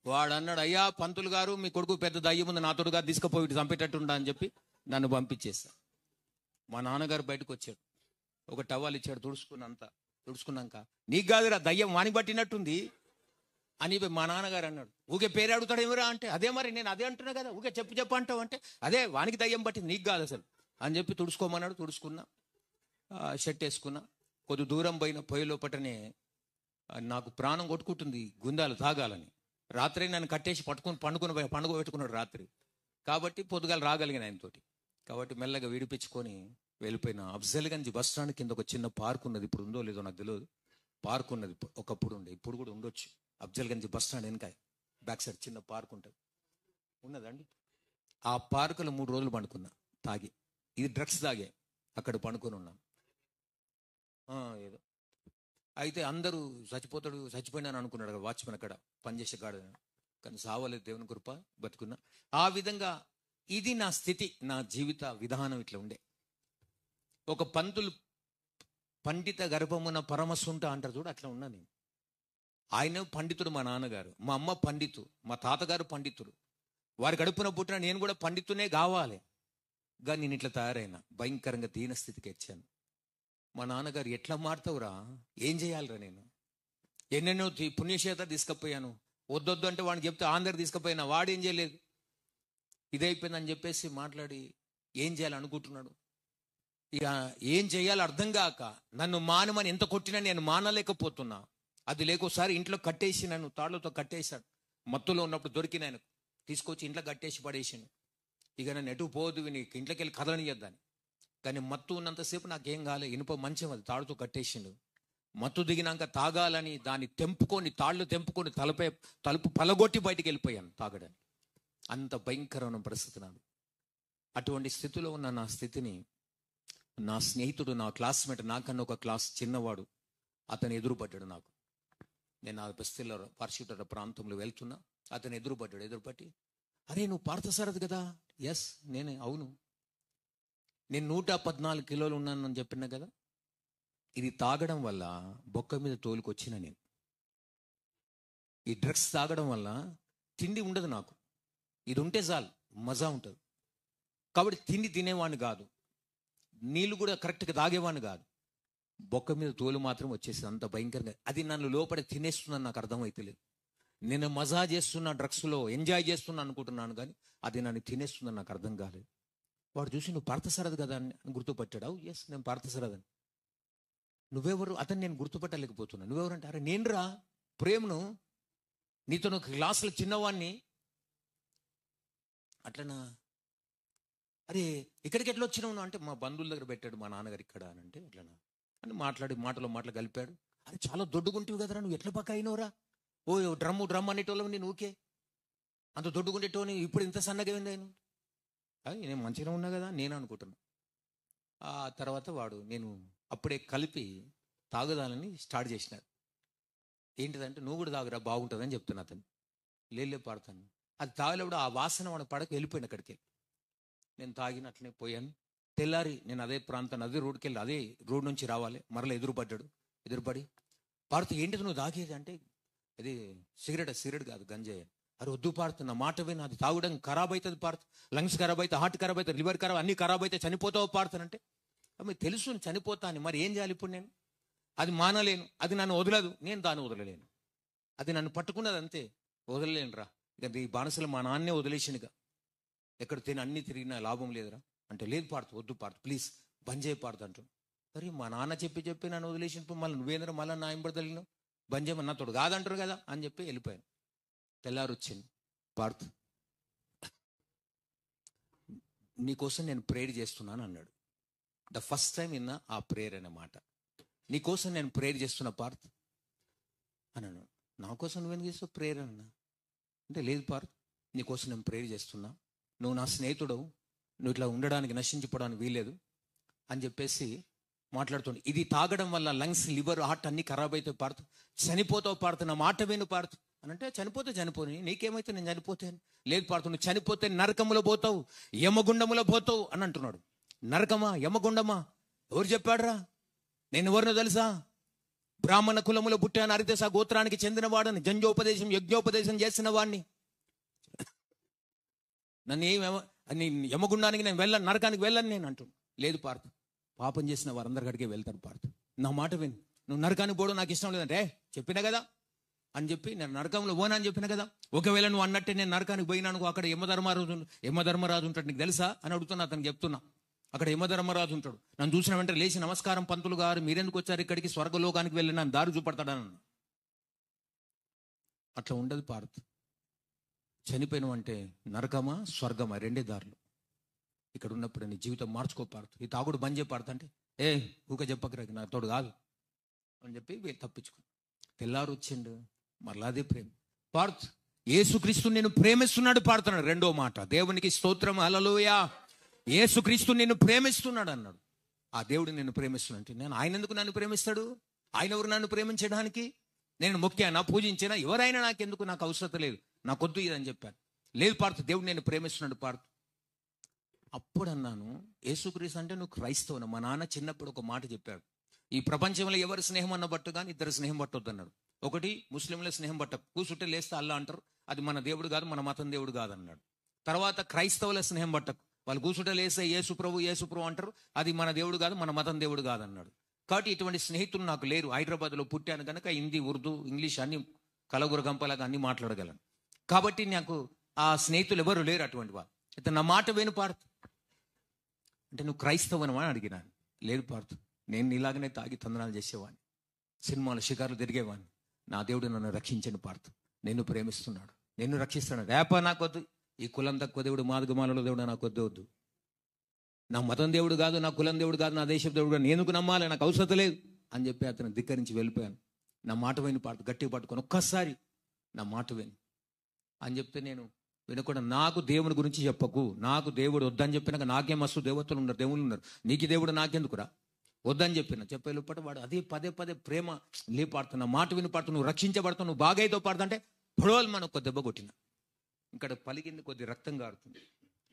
వాడు అన్నాడు, అయ్యా పంతులు గారు మీ కొడుకు పెద్ద దయ్యం ఉంది, నాతోడుగా తీసుకుపోయి చంపేటట్టుండా అని చెప్పి నన్ను పంపించేస్తా. మా నాన్నగారు బయటకు వచ్చాడు, ఒక టవల్ ఇచ్చాడు, తుడుచుకున్నాక నీకు కాదురా దయ్యం వానికి పట్టినట్టుంది అని మా నాన్నగారు అన్నాడు. ఊకే పేరు అడుగుతాడు ఏమిరా అంటే అదే మరి నేను అదే అంటున్నా కదా, ఊకే చెప్పు అంటావు అంటే అదే వానికి దయ్యం పట్టింది నీకు కాదు అసలు అని చెప్పి తుడుచుకోమన్నాడు. తుడుచుకున్నా, షర్ట్ వేసుకున్నా. కొద్ది దూరం పోయిన పొయ్యి లోపటనే నాకు ప్రాణం కొట్టుకుంటుంది గుందాలు తాగాలని. రాత్రి నన్ను కట్టేసి పండుగ పెట్టుకున్నాడు రాత్రి. కాబట్టి పొద్దుగాలు రాగలిగిన ఆయనతోటి. కాబట్టి మెల్లగా విడిపించుకొని వెళ్ళిపోయిన. అఫ్జల్గంజ్ బస్ స్టాండ్ కింద ఒక చిన్న పార్క్ ఉన్నది, ఇప్పుడు ఉందో లేదో నాకు తెలియదు. పార్క్ ఉన్నది, ఒకప్పుడు ఉండే, ఇప్పుడు కూడా ఉండొచ్చు. అఫ్జల్గంజ్ బస్ స్టాండ్ వెనక బ్యాక్ సైడ్ చిన్న పార్క్ ఉంటుంది, ఉన్నదండి. ఆ పార్కులో 3 రోజులు పండుకున్నా తాగి. ఇది డ్రగ్స్ తాగే అక్కడ పండుకొని ఉన్నాను. ఏదో అయితే అందరూ చచ్చిపోయినాను అనుకున్నాడు కదా వాచ్మెన్ అక్కడ పనిచేసే కాడ, కానీ సావలేదు, దేవుని కృప బతుకున్నా. ఆ విధంగా ఇది నా స్థితి, నా జీవిత విధానం ఇట్లా ఉండే. ఒక పండిత గర్భమున పరమసుంట అంటారు చూడు, అట్లా ఉన్నా నేను. ఆయన పండితుడు, మా నాన్నగారు, మా అమ్మ పండితు, మా తాతగారు పండితుడు. వారి గడుపున పుట్టిన నేను కూడా పండితునే కావాలి, కానీ నేను ఇట్లా తయారైనా భయంకరంగా దీనస్థితికి వచ్చాను. మా నాన్నగారు ఎట్లా మారుతావురా, ఏం చేయాలిరా, నేను ఎన్నెన్నో పుణ్యక్షేత్రాలు తీసుకుపోయాను, వద్దొద్దు అంటే వాడిని చెప్తే ఆంధ్ర తీసుకుపోయినా వాడేం చేయలేదు, ఇదైపోయిందని చెప్పేసి మాట్లాడి ఏం చేయాలి అనుకుంటున్నాడు. ఇక ఏం చేయాలో అర్థం కాక నన్ను మానమని ఎంత కొట్టినా నేను మానలేకపోతున్నా. అది లేకోసారి ఇంట్లో కట్టేసి నన్ను తాళ్లతో కట్టేశాడు. మత్తులో ఉన్నప్పుడు దొరికిన ఆయన తీసుకొచ్చి ఇంట్లో కట్టేసి పడేసాను. ఇక నన్ను ఎటు పోదు, నీకు ఇంట్లోకి వెళ్ళి కదలనియద్దని. కానీ మత్తు ఉన్నంతసేపు నాకేం కాలే, ఇనుప మంచం అది తాడుతో కట్టేసిండు. మత్తు దిగినాక తాగాలని దాన్ని తాళ్ళు తెంపుకొని తలుపు పలగొట్టి బయటికి వెళ్ళిపోయాను తాగడానికి. అంత భయంకరమైన పరిస్థితి నాది. అటువంటి స్థితిలో ఉన్న నా స్థితిని నా స్నేహితుడు, నా క్లాస్మేట్, నాకన్నా ఒక క్లాస్ చిన్నవాడు, అతను ఎదురుపడ్డాడు నాకు. నేను ఆ బస్తీలో పార్షిట ప్రాంతంలో వెళ్తున్నా, అతను ఎదురుపట్టి, అరే నువ్వు పార్థసారథి కదా. ఎస్ నేనే. అవును, నేను 114 కిలోలు ఉన్నానని చెప్పినా కదా. ఇది తాగడం వల్ల బొక్క మీద తోలుకొచ్చిన నేను. ఈ డ్రగ్స్ తాగడం వల్ల తిండి ఉండదు నాకు, ఇది ఉంటే చాలు మజా ఉంటుంది. కాబట్టి తిండి తినేవాడిని కాదు, నీళ్ళు కూడా కరెక్ట్గా తాగేవాడిని కాదు. బొక్క మీద తోలు మాత్రం వచ్చేసింది, అంత భయంకరంగా. అది నన్ను లోపల తినేస్తుందని నాకు అర్థమైతలేదు. నేను మజా చేస్తున్నా, డ్రగ్స్లో ఎంజాయ్ చేస్తున్నా అనుకుంటున్నాను, కానీ అది నన్ను తినేస్తుందని నాకు అర్థం కాలేదు. వాడు చూసి నువ్వు పార్థసారథి కదా అని గుర్తుపట్టాడు. ఎస్ నేను పార్థసారథి. నువ్వెవరు? అతను నేను గుర్తుపట్టలేకపోతున్నా. నువ్వెవరంటే, అరే నేను రా ప్రేమను, నీతో ఒక క్లాసులో చిన్నవాడిని. అట్లనా? అరే ఇక్కడికి ఎట్లా వచ్చినావు అంటే, మా బంధువుల దగ్గర పెట్టాడు మా నాన్నగారు ఇక్కడ అని అంటే, అట్లనా అని మాటలు కలిపాడు. అది చాలా దొడ్డుగుంటివి కదరా, నువ్వు ఎట్లా పక్క అయినవురా? ఓ డ్రమ్ అనేటోళ్ళం నేను, ఊకే అంత దొడ్డుగుండేటోని, ఇప్పుడు ఇంత సన్నగా అయింది ఆయన. అది నేను మంచిగా ఉన్నా కదా నేను అనుకుంటున్నా. ఆ తర్వాత వాడు నేను అప్పుడే కలిపి తాగుదాలని స్టార్ట్ చేసినాడు. ఏంటిదంటే, నువ్వు కూడా తాగురా బాగుంటుందని చెప్తున్నా అతను. లేలే పాడతాను. అది తాగలేప్పుడు ఆ వాసన వాడు పడక వెళ్ళిపోయాను అక్కడికి వెళ్ళి. నేను తాగినట్లనే పోయాను. తెల్లారి నేను అదే ప్రాంతాన్ని అదే రోడ్కి వెళ్ళి అదే రోడ్ నుంచి రావాలి, మరలా ఎదురుపడి పాడుతూ ఏంటిది నువ్వు తాగేది అంటే, అది సిగరెట్ కాదు గంజాయి. అరే వద్దు పాడుతు, నా మాట విని, అది తాగడం ఖరాబ్ అవుతుంది పాడుతు, లంగ్స్ ఖరాబ్ అవుతాయి, హార్ట్ ఖరాబ్ అవుతుంది, లివర్ ఖరాబ్, అన్ని ఖరాబ్ అయితే చనిపోతావు పాడుతానంటే, మీకు తెలుసు నేను చనిపోతాను, మరి ఏం చేయాలి ఇప్పుడు నేను? అది మానలేను, అది నన్ను వదలదు, నేను దాన్ని వదలలేను. అది నన్ను పట్టుకున్నది అంతే, వదలలేను రా. ఇక ఈ బానిసలు మా నాన్నే వదిలేసినగా, ఎక్కడ అన్ని తిరిగినా లాభం లేదురా అంటే, లేదు పాడుతూ, వద్దు పాడుతూ, ప్లీజ్ బంద్ చేయి పాడుతూ అంటాను. మరి మా నాన్న చెప్పి నన్ను వదిలేసినప్పుడు మళ్ళీ నువ్వేంద్ర మళ్ళీ నా ఎంబడదలిను, బంద్ చేయమని నాతోడు కాదంటారు కదా అని చెప్పి వెళ్ళిపోయాను. తెల్లారు వచ్చింది పాడుతూ, నీకోసం నేను ప్రేయర్ చేస్తున్నాను అన్నాడు. ద ఫస్ట్ టైం విన్నా ఆ ప్రేయర్ అనే మాట. నీకోసం నేను ప్రేయర్ చేస్తున్నా పార్త్ అన్నాను. నా కోసం నువ్వెందుకు చేస్తావు ప్రేయర్ అన్నా అంటే, లేదు పార్త్ నీకోసం నేను ప్రేయర్ చేస్తున్నా, నువ్వు నా స్నేహితుడవు, నువ్వు ఇట్లా ఉండడానికి నశించిపోవడానికి వీల్లేదు అని చెప్పేసి మాట్లాడుతుండే. ఇది తాగడం వల్ల లంగ్స్, లివర్, హార్ట్ అన్ని ఖరాబ్ అవుతావు పార్త్, చనిపోతావు పార్త్, నా మాట విను పార్త్ అని అంటే, చనిపోని నీకేమైతే, నేను చనిపోతాను. లేదు పార్త్ నువ్వు చనిపోతే నరకములో పోతావు, యమగుండములో పోతావు అని అంటున్నాడు. నరకమా యమగుండమా ఎవరు చెప్పాడురా? నేను ఎవరినో తెలుసా? బ్రాహ్మణ కులములో పుట్టాను, హరిదశ గోత్రానికి చెందిన వాడని, జంజోపదేశం యజ్ఞోపదేశం చేసిన వాడిని. నన్ను యమగుండానికి నేను వెళ్ళను, నరకానికి వెళ్ళను నేను అంటున్నాను. లేదు పార్త్, పాపం చేసిన వారందరికడికే వెళ్తారు పార్త్, నా మాట విను, నువ్వు నరకానికి పోవడం నాకు ఇష్టం లేదంటే చెప్పినా కదా అని చెప్పి, నేను నరకంలో పోనా అని చెప్పినా కదా. ఒకవేళ నువ్వు అన్నట్టే నేను నరకానికి పోయినాను, అక్కడ యమధర్మరాజు ఉంటాడు, నీకు తెలుసా అని అడుగుతున్నా. అతనికి చెప్తున్నా, అక్కడ యమధర్మరాజు ఉంటాడు, నన్ను చూసిన వెంటనే లేచి నమస్కారం పంతులు గారు, మీరెందుకు వచ్చారు ఇక్కడికి, స్వర్గలోకానికి వెళ్ళి నన్ను దారి చూపడతాడని. అట్లా ఉండదు పార్త్. చనిపోయిన అంటే నరకమా స్వర్గమా రెండే దారులు. ఇక్కడ ఉన్నప్పుడు నీ జీవితం మార్చుకో పార్త్. ఈ తాగుడు బంద్ చేయ పార్త్ అంటే, ఊక చెప్పకరా నా తోడు కాదు అని చెప్పి వీళ్ళు తప్పించుకో. తెల్లారు వచ్చిండు, మరలా అదే ప్రేమ. పార్త్ యేసుక్రీస్తు నేను ప్రేమిస్తున్నాడు పాడుతున్నాడు. రెండో మాట, దేవునికి స్తోత్రం, హల్లెలూయా. యేసుక్రీస్తు నిన్ను ప్రేమిస్తున్నాడు అన్నాడు. ఆ దేవుడు నిన్ను ప్రేమిస్తున్నాడు అంటే, నేను ఆయన ఎందుకు నన్ను ప్రేమిస్తాడు? ఆయన ఎవరు నన్ను ప్రేమించడానికి? నేను మొక్కానా, పూజించినా, ఎవరైనా నాకెందుకు, నాకు అవసరం లేదు, నాకొద్దు ఇదని చెప్పాను. లేదు పార్త్, దేవుడు నేను ప్రేమిస్తున్నాడు పార్త్. అప్పుడు అన్నాను, యేసుక్రీస్తు అంటే నువ్వు క్రైస్తవును. మా నాన్న చిన్నప్పుడు ఒక మాట చెప్పాడు, ఈ ప్రపంచంలో ఎవరి స్నేహం అన్న బట్టు కానీ ఇద్దరు స్నేహం పట్టొద్దు అన్నాడు. ఒకటి ముస్లింల స్నేహం పట్ట, కూసుంటే లేస్తే అల్లా అంటారు, అది మన దేవుడు కాదు, మన మతం దేవుడు కాదు అన్నాడు. తర్వాత క్రైస్తవుల స్నేహం పట్టకు, వాళ్ళు కూసుంటే లేస్తే యేసు ప్రభు అంటారు, అది మన దేవుడు కాదు, మన మతం దేవుడు కాదు అన్నాడు. కాబట్టి ఇటువంటి స్నేహితులు నాకు లేరు. హైదరాబాద్లో పుట్టాను కనుక హిందీ, ఉర్దూ, ఇంగ్లీష్ అన్ని కలగుర గంపలాగా అన్ని మాట్లాడగలను. కాబట్టి నాకు ఆ స్నేహితులు ఎవరు లేరు అటువంటి వాళ్ళు. అయితే నా మాట విను పార్త్ అంటే, నువ్వు క్రైస్తవను అని అడిగినాను. లేదు పార్త్, నేను ఇలాగనే తాగి తందనాలు చేసేవాడిని, సినిమాలు షికారులు తిరిగేవాడిని. నా దేవుడు నన్ను రక్షించను పార్త్, నిన్ను ప్రేమిస్తున్నాడు, నిన్ను రక్షిస్తున్నాడు. రేప నాకొద్దు, ఈ కులం తక్కువ దేవుడు, మాదిగమాలలో దేవుడు నాకు వద్దు. నా మతం దేవుడు కాదు, నా కులం దేవుడు కాదు, నా దేశం దేవుడు కాదు, నేను నమ్మాలి, నాకు అవసరం లేదు అని చెప్పి అతను ధిక్కరించి వెళ్ళిపోయాను. నా మాట విని పార్త్, గట్టిగా పట్టుకొని ఒక్కసారి నా మాట విని అని చెప్తే, నేను వినకుండా, నాకు దేవుని గురించి చెప్పకు, నాకు దేవుడు వద్దని చెప్పినాక, నాకేం మస్తు దేవతలు ఉన్నారు, దేవుళ్ళు ఉన్నారు, నీకు దేవుడు నాకెందుకురా వద్దని చెప్పే లోపల వాడు అదే పదే ప్రేమ లేపాడుతున్న మాట విని పాడుతూ, నువ్వు రక్షించబడతావు, నువ్వు బాగైతో పాడుతుంటే పొడవలు మనం ఒక దెబ్బ కొట్టిన, ఇక్కడ పలికింది కొద్ది రక్తం కారుతుంది.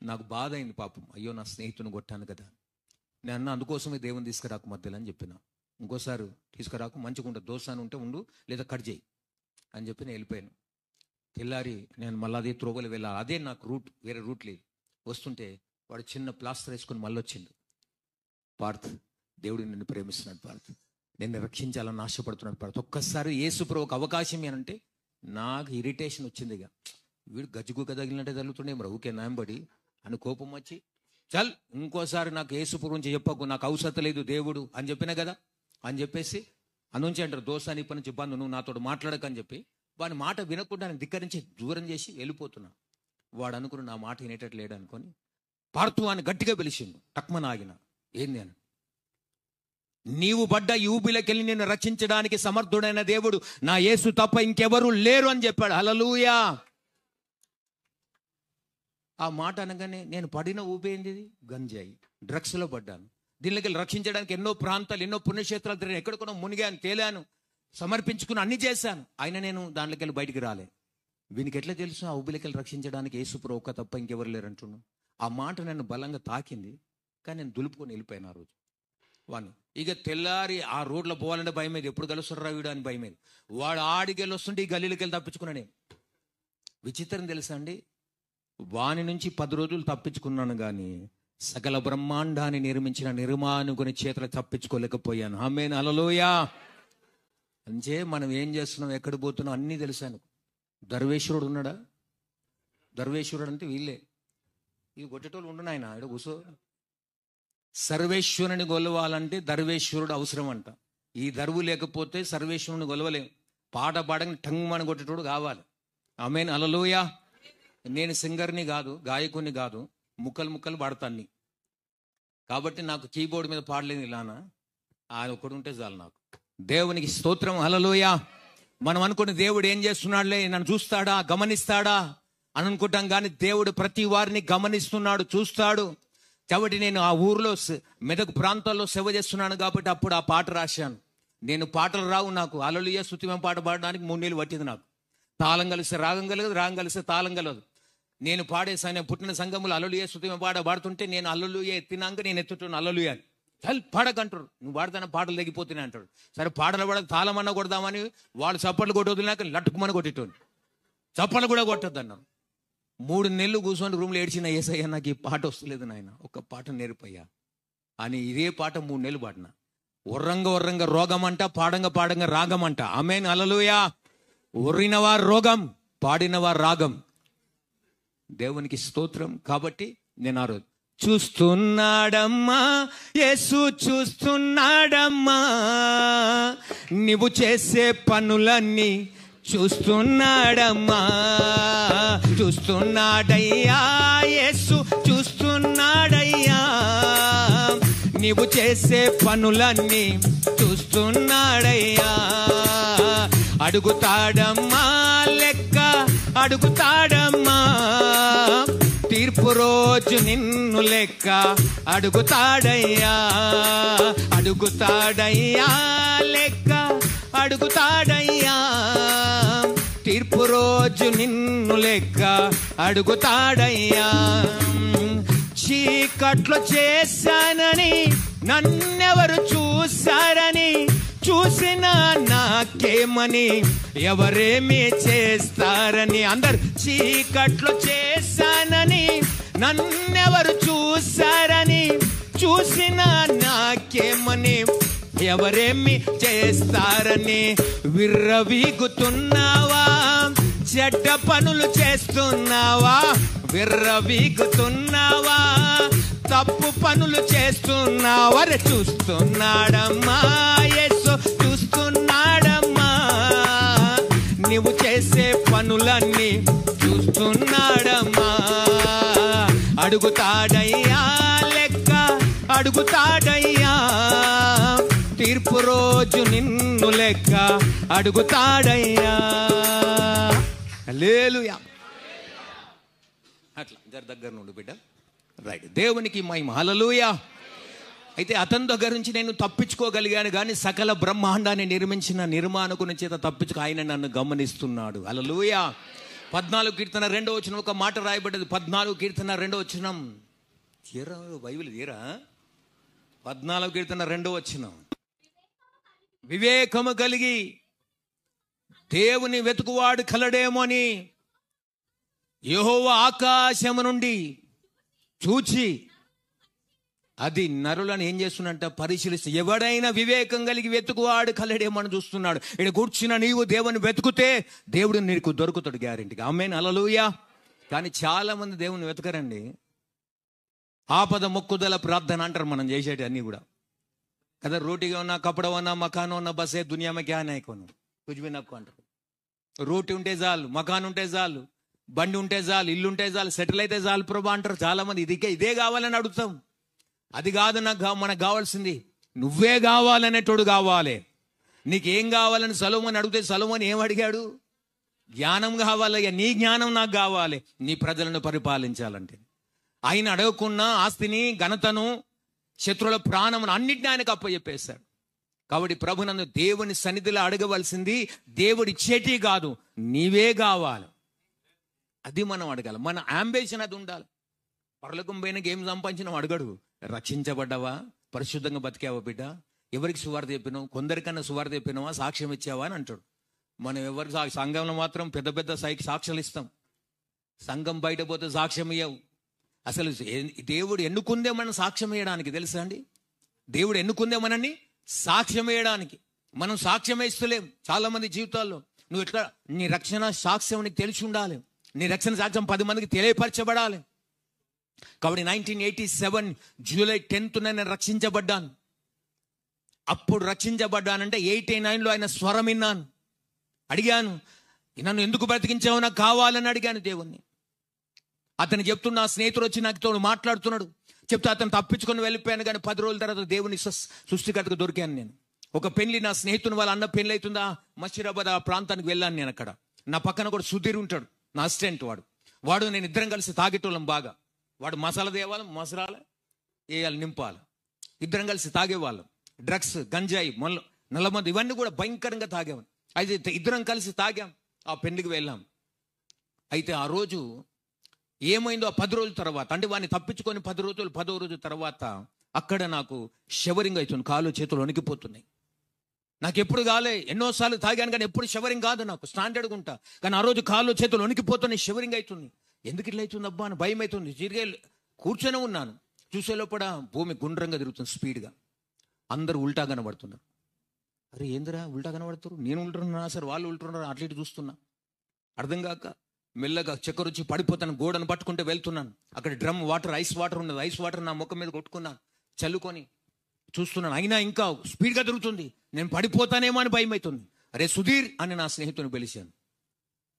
నాకు బాధ అయింది పాపం, అయ్యో నా స్నేహితుని కొట్టాను కదా. నేను అన్న అందుకోసమే దేవుని తీసుకురాకు మధ్యలో అని చెప్పిన. ఇంకోసారి తీసుకురాకు, మంచిగా ఉండదు, దోసాను ఉంటే ఉండు, లేదా కట్ చేయి అని చెప్పి నేను వెళ్ళిపోయాను. తెల్లారి నేను మళ్ళీ అదే త్రోవలు వెళ్ళాలి, అదే నాకు రూట్, వేరే రూట్ లేదు. వస్తుంటే వాడు చిన్న ప్లాస్టర్ వేసుకొని మళ్ళీ వచ్చిండు. పార్త్, దేవుడు నిన్ను ప్రేమిస్తున్నాడు పార్త్, నిన్ను రక్షించాలని ఆశపడుతున్నాడు పార్త్, ఒక్కసారి యేసు ప్రభు ఒక అవకాశం ఏనంటే, నాకు ఇరిటేషన్ వచ్చింది. ఇక వీడు గజ్జుగుక్క తగిలినట్టే తగులుతుండే, మరి ఊకే నాయంబడి అని కోపం వచ్చి, చల్ ఇంకోసారి నాకు యేసు ప్రభు గురించి చెప్పకు, నాకు అవసరం లేదు దేవుడు అని చెప్పినా కదా అని చెప్పేసి అనుంచి అంటారు, దోసాని పని నుంచి బంధు, నువ్వు నాతో మాట్లాడకని చెప్పి వాడి మాట వినకుండా నేను ధిక్కరించి దూరం చేసి వెళ్ళిపోతున్నా. వాడు అనుకుని నా మాట వినేటట్టు లేడు అనుకొని, పార్తు అని గట్టిగా పిలిచిండు. టక్మన ఆగిన, ఏంది అని, నీవు పడ్డ ఈ ఊబిలోకెళ్ళి నిన్ను రక్షించడానికి సమర్థుడైన దేవుడు నా యేసు తప్ప ఇంకెవరు లేరు అని చెప్పాడు. హల్లెలూయా. ఆ మాట అనగానే నేను పడిన ఊబి ఏంది, గంజాయి, డ్రగ్స్లో పడ్డాను. దీనిలోకి రక్షించడానికి ఎన్నో ప్రాంతాలు, ఎన్నో పుణ్యక్షేత్రాలు తిరిగి, ఎక్కడికో మునిగాను, తేలాను, సమర్పించుకుని అన్ని చేశాను, అయినా నేను దాంట్లోకి వెళ్ళి బయటికి రాలే. వీనికి ఎట్లా తెలుసు ఆ ఉబ్బిలికలు రక్షించడానికి యేసుప్రభు ఒక్క తప్ప ఇంకెవరు లేరంటున్నాను. ఆ మాట నన్ను బలంగా తాకింది, కానీ నేను దులుపుకొని వెళ్ళిపోయాను ఆ రోజు వాడిని. ఇక తెల్లారి ఆ రోడ్లో పోవాలంటే భయం మీద, ఎప్పుడు కలుస్తారా వీడు అని భయం మీద. వాడు ఆడికెళ్ళి వస్తుంటే ఈ గల్లీలకి వెళ్ళి తప్పించుకున్నాను నేను. విచిత్రం తెలుసా అండి, వాని నుంచి 10 రోజులు తప్పించుకున్నాను, కానీ సకల బ్రహ్మాండాన్ని నిర్మించిన నిర్మాణుకుని చేతులు తప్పించుకోలేకపోయాను. ఆమేన్, హల్లెలూయా. అంటే మనం ఏం చేస్తున్నాం, ఎక్కడ పోతున్నాం అన్నీ తెలుసాను. దర్వేశ్వరుడు ఉన్నాడా? దర్వేశ్వరుడు అంటే వీళ్ళే, ఇవి కొట్టేటోళ్ళు ఉండు నాయన, ఇక్కడ కూసో. సర్వేశ్వరుని గొలవాలంటే దర్వేశ్వరుడు అవసరం అంట. ఈ దరువు లేకపోతే సర్వేశ్వరుని గొలవలేం. పాట పాడని టంగుమని కొట్టేటోడు కావాలి. ఆమేన్, హల్లెలూయా. నేను సింగర్ని కాదు, గాయకుని కాదు, ముక్కలు పాడతాన్ని. కాబట్టి నాకు కీబోర్డ్ మీద పాడలేదు ఇలానా, ఆయన ఒకటి ఉంటే చాలు నాకు. దేవునికి స్తోత్రం, హల్లెలూయా. మనం అనుకున్న దేవుడు ఏం చేస్తున్నాడులే, నన్ను చూస్తాడా, గమనిస్తాడా అని అనుకుంటాం, కానీ దేవుడు ప్రతి వారిని గమనిస్తున్నాడు, చూస్తాడు. కాబట్టి నేను ఆ ఊర్లో మెదక్ ప్రాంతాల్లో సేవ చేస్తున్నాను కాబట్టి అప్పుడు ఆ పాట రాశాను. నేను పాటలు రావు నాకు, హల్లెలూయా స్తుతిమ పాట పాడడానికి 3 నెలలు పట్టింది నాకు. తాళం కలిస్తే రాగం కలగదు, రాగం కలిస్తే తాళం కలగదు. నేను పాడేసాను, పుట్టిన సంఘములు హల్లెలూయా స్తుతిమ పాడుతుంటే నేను హల్లెలూయా ఎత్తినాక నేను ఎత్తుతున్నాను హల్లెలూయా. పాడకంటారు, నువ్వు పాడతానే పాటలు తగ్గిపోతున్నాయి అంటాడు. సరే పాటలు పాడ తాళం అన్న కొడదామని వాళ్ళు చప్పట్లు కొట్టొద్దునాక లట్టుకుమని కొట్టేటోని, చప్పట్లు కూడా కొట్టొద్దు అన్నారు. 3 నెలలు కూర్చొని రూమ్లో ఏడ్చిన, యేసయ్యా నాకు ఈ పాట వస్తలేదు నాయన, ఒక పాట నేర్పయ్యా అని ఇదే పాట 3 నెలలు పాడిన. ఒర్రంగా రోగం అంట, పాడంగా రాగం అంట. ఆమేన్, హల్లెలూయా. ఒర్రినవా రోగం, పాడినవా రాగం. దేవునికి స్తోత్రం. కాబట్టి నేను ఆ రోజు చూస్తున్నాడమ్మా, యేసు చూస్తున్నాడమ్మా, నీవు చేసే పనులన్నీ చూస్తున్నాడమ్మా, చూస్తున్నాడయ్యా యేసు చూస్తున్నాడయ్యా, నీవు చేసే పనులన్నీ చూస్తున్నాడయ్యా. అడుగుతాడమ్మా లెక్క, అడుగుతాడమ్మా తీర్పు రోజు నిన్ను లెక్క, అడుగుతాడయ్యా, అడుగుతాడయ్యా లెక్క, అడుగుతాడయ్యా తీర్పు రోజు నిన్ను లెక్క, అడుగుతాడయ్యా. చీకట్లో చేశానని నన్నెవరు చూశారని, చూసిన నాకేమని ఎవరేమి చేస్తారని. అందరు చీకట్లో చేశానని నన్నెవరు చూశారని, చూసిన నాకేమని ఎవరేమి చేస్తారని. విర్రవీగుతున్నావా, చెడ్డ పనులు చేస్తున్నావా, విర్రవీగుతున్నావా, తప్పు పనులు చేస్తున్నావా. చూస్తున్నాడమ్మా యేసు చూస్తున్నాడమ్మా, నీవు చేసే పనులన్నీ చూస్తున్నాడమ్మా. అడుగుతాడయ్యా లెక్క, అడుగుతాడయ్యా తీర్పు రోజు నిన్ను లెక్క, అడుగుతాడయ్యా. హల్లెలూయా. అట్లా దగ్గర నుండి బిడ్డ, రైట్. దేవునికి మహిమ, హల్లెలూయా. అయితే అతని దగ్గర నుంచి నేను తప్పించుకోగలిగాను, కానీ సకల బ్రహ్మాండాన్ని నిర్మించిన నిర్మాణకుని చేత ఆయన నన్ను గమనిస్తున్నాడు. హల్లెలూయా. 14 కీర్తన 2వ వచనం ఒక మాట రాయబడ్డది. 14 కీర్తన 2వ వచనం తీరా, బైబిల్ తీరా. 14 కీర్తన 2వ వచనం, వివేకము కలిగి దేవుని వెతుకువాడు కలడేమో అని యెహోవా ఆకాశము నుండి చూచి, అది నరులను ఏం చేస్తున్నట్ట పరిశీలిస్తే, ఎవడైనా వివేకం కలిగి వెతుకువాడు కలడేమని చూస్తున్నాడు. ఇక్కడ కూర్చున్న నీవు దేవుని వెతుకుతే దేవుడు నీకు దొరుకుతాడు గ్యారెంటీగా. ఆమేన్, హల్లెలూయా. కానీ చాలా మంది దేవుని వెతకరండి. ఆపద మొక్కుదల ప్రార్థన అంటారు మనం చేసేటి అన్నీ కూడా కదా. రోటీగా ఉన్నా, కపడ ఉన్నా, మకాన్ ఉన్నా, బసే దునియా మే క్యా నై కొను కుछ भी నక్కు అంటారు. రోటీ ఉంటే చాలు, మకాన్ ఉంటే చాలు, బండి ఉంటే చాలు, ఇల్లు ఉంటే చాలు, సెటిల్ అయితే చాలు ప్రభా అంటారు చాలా మంది. ఇదే కావాలని అడుగుతాం. అది కాదు మనకు కావాల్సింది, నువ్వే కావాలనేటోడు కావాలి. నీకేం కావాలని సొలొమోను అడిగితే సొలొమోను ఏం అడిగాడు? జ్ఞానం కావాలయ్యా, నీ జ్ఞానం నాకు కావాలి నీ ప్రజలను పరిపాలించాలంటే. ఆయన అడగకున్న ఆస్తిని, ఘనతను, శత్రువుల ప్రాణమును అన్నిటిని ఆయనకు అప్పచెప్పేశాడు. కాబట్టి ప్రభునందు దేవుని సన్నిధిలో అడగవలసింది దేవుడి ఇచ్చేటి కాదు, నీవే కావాలి. అది మనం అడగాలి. మన అంబిషన్ అది ఉండాలి. పరలోకం పోయినాక ఏం సంపాదించినావు అడగడు. రక్షించబడ్డావా, పరిశుద్ధంగా బతికావా బిడ్డ, ఎవరికి సువార్త చెప్పినావు, కొందరికన్నా సువార్త చెప్పినావా, సాక్ష్యం ఇచ్చావా అని అంటాడు. మనం ఎవరికి సంఘంలో మాత్రం పెద్ద పెద్ద సాక్ష్యాలు ఇస్తాం, సంఘం బయట పోతే సాక్ష్యం ఇయ్యవు. అసలు దేవుడు ఎన్నుకుందే మనం సాక్ష్యం వేయడానికి, తెలుసా అండి? దేవుడు ఎన్నుకుందే మనల్ని సాక్ష్యం వేయడానికి. మనం సాక్ష్యం ఇస్తలేం చాలా మంది జీవితాల్లో. నువ్వు ఎట్లా నీ రక్షణ సాక్ష్యం నీకు తెలిసి ఉండాలి, నీ రక్షణ సాక్ష్యం 10 మందికి తెలియపరచబడాలి. కాబట్టి 1987 జూలై 10th నేను రక్షించబడ్డాను. అప్పుడు రక్షించబడ్డానంటే 89లో ఆయన స్వరం విన్నాను. అడిగాను, నన్ను ఎందుకు బ్రతికించావు, నాకు కావాలని అడిగాను దేవుణ్ణి. అతను చెప్తున్న స్నేహితుడు వచ్చి నాకు తోడు మాట్లాడుతున్నాడు. చెప్తే అతను తప్పించుకొని వెళ్ళిపోయాను. కానీ 10 రోజుల తర్వాత దేవుని సృష్టికర్తకు దొరికాను నేను. ఒక పెళ్లి, నా స్నేహితుని వాళ్ళ అన్న పెళ్లి అవుతుందా, మషీరాబాద్ ఆ ప్రాంతానికి వెళ్ళాను నేను. అక్కడ నా పక్కన కూడా సుధీర్ ఉంటాడు, నా అసిస్టెంట్. వాడు నేను ఇద్దరం కలిసి తాగేటోళ్ళం బాగా. వాడు మసాలా తేవాలి, మసరాలు వేయాలి, నింపాలి. ఇద్దరం కలిసి తాగేవాళ్ళం. డ్రగ్స్, గంజాయి, నల్లమందు ఇవన్నీ కూడా భయంకరంగా తాగేవాళ్ళం. అయితే ఇద్దరం కలిసి తాగాం, ఆ పెళ్లికి వెళ్ళాం. అయితే ఆ రోజు ఏమైందో, ఆ 10 రోజుల తర్వాత, అంటే వాడిని తప్పించుకొని 10వ రోజు తర్వాత అక్కడ నాకు షవరింగ్ అవుతుంది, కాళ్ళు చేతులు వణికిపోతున్నాయి. నాకు ఎప్పుడు కాలే, ఎన్నోసార్లు తాగాను కానీ ఎప్పుడు షవరింగ్ కాదు నాకు, స్టాండర్డ్గా ఉంటా. కానీ ఆ రోజు కాళ్ళు చేతులు వణికిపోతున్నాయి, షవరింగ్ అవుతుంది. ఎందుకు ఇట్లా అవుతుంది అబ్బా అని భయం అవుతుంది. తిరిగే కూర్చొని ఉన్నాను, చూసే లోపల భూమి గుండ్రంగా తిరుగుతుంది స్పీడ్గా. అందరూ ఉల్టా కనబడుతున్నారు. అరే ఏందిరా ఉల్టా కనబడుతున్నారు, నేను ఉంటున్నా సార్, వాళ్ళు ఉంటున్నారు, అట్లా ఇటు చూస్తున్నా. అర్థం కాక మెల్లగా చక్కెర వచ్చి పడిపోతాను, గోడను పట్టుకుంటే వెళ్తున్నాను. అక్కడ డ్రమ్ వాటర్, ఐస్ వాటర్ ఉన్నది, ఐస్ వాటర్ నా ముఖం మీద కొట్టుకున్నాను, చల్లుకొని చూస్తున్నాను. అయినా ఇంకా స్పీడ్గా తిరుగుతుంది, నేను పడిపోతానేమో అని భయం అవుతుంది. అరే సుధీర్ అని నా స్నేహితుని పిలిచాను.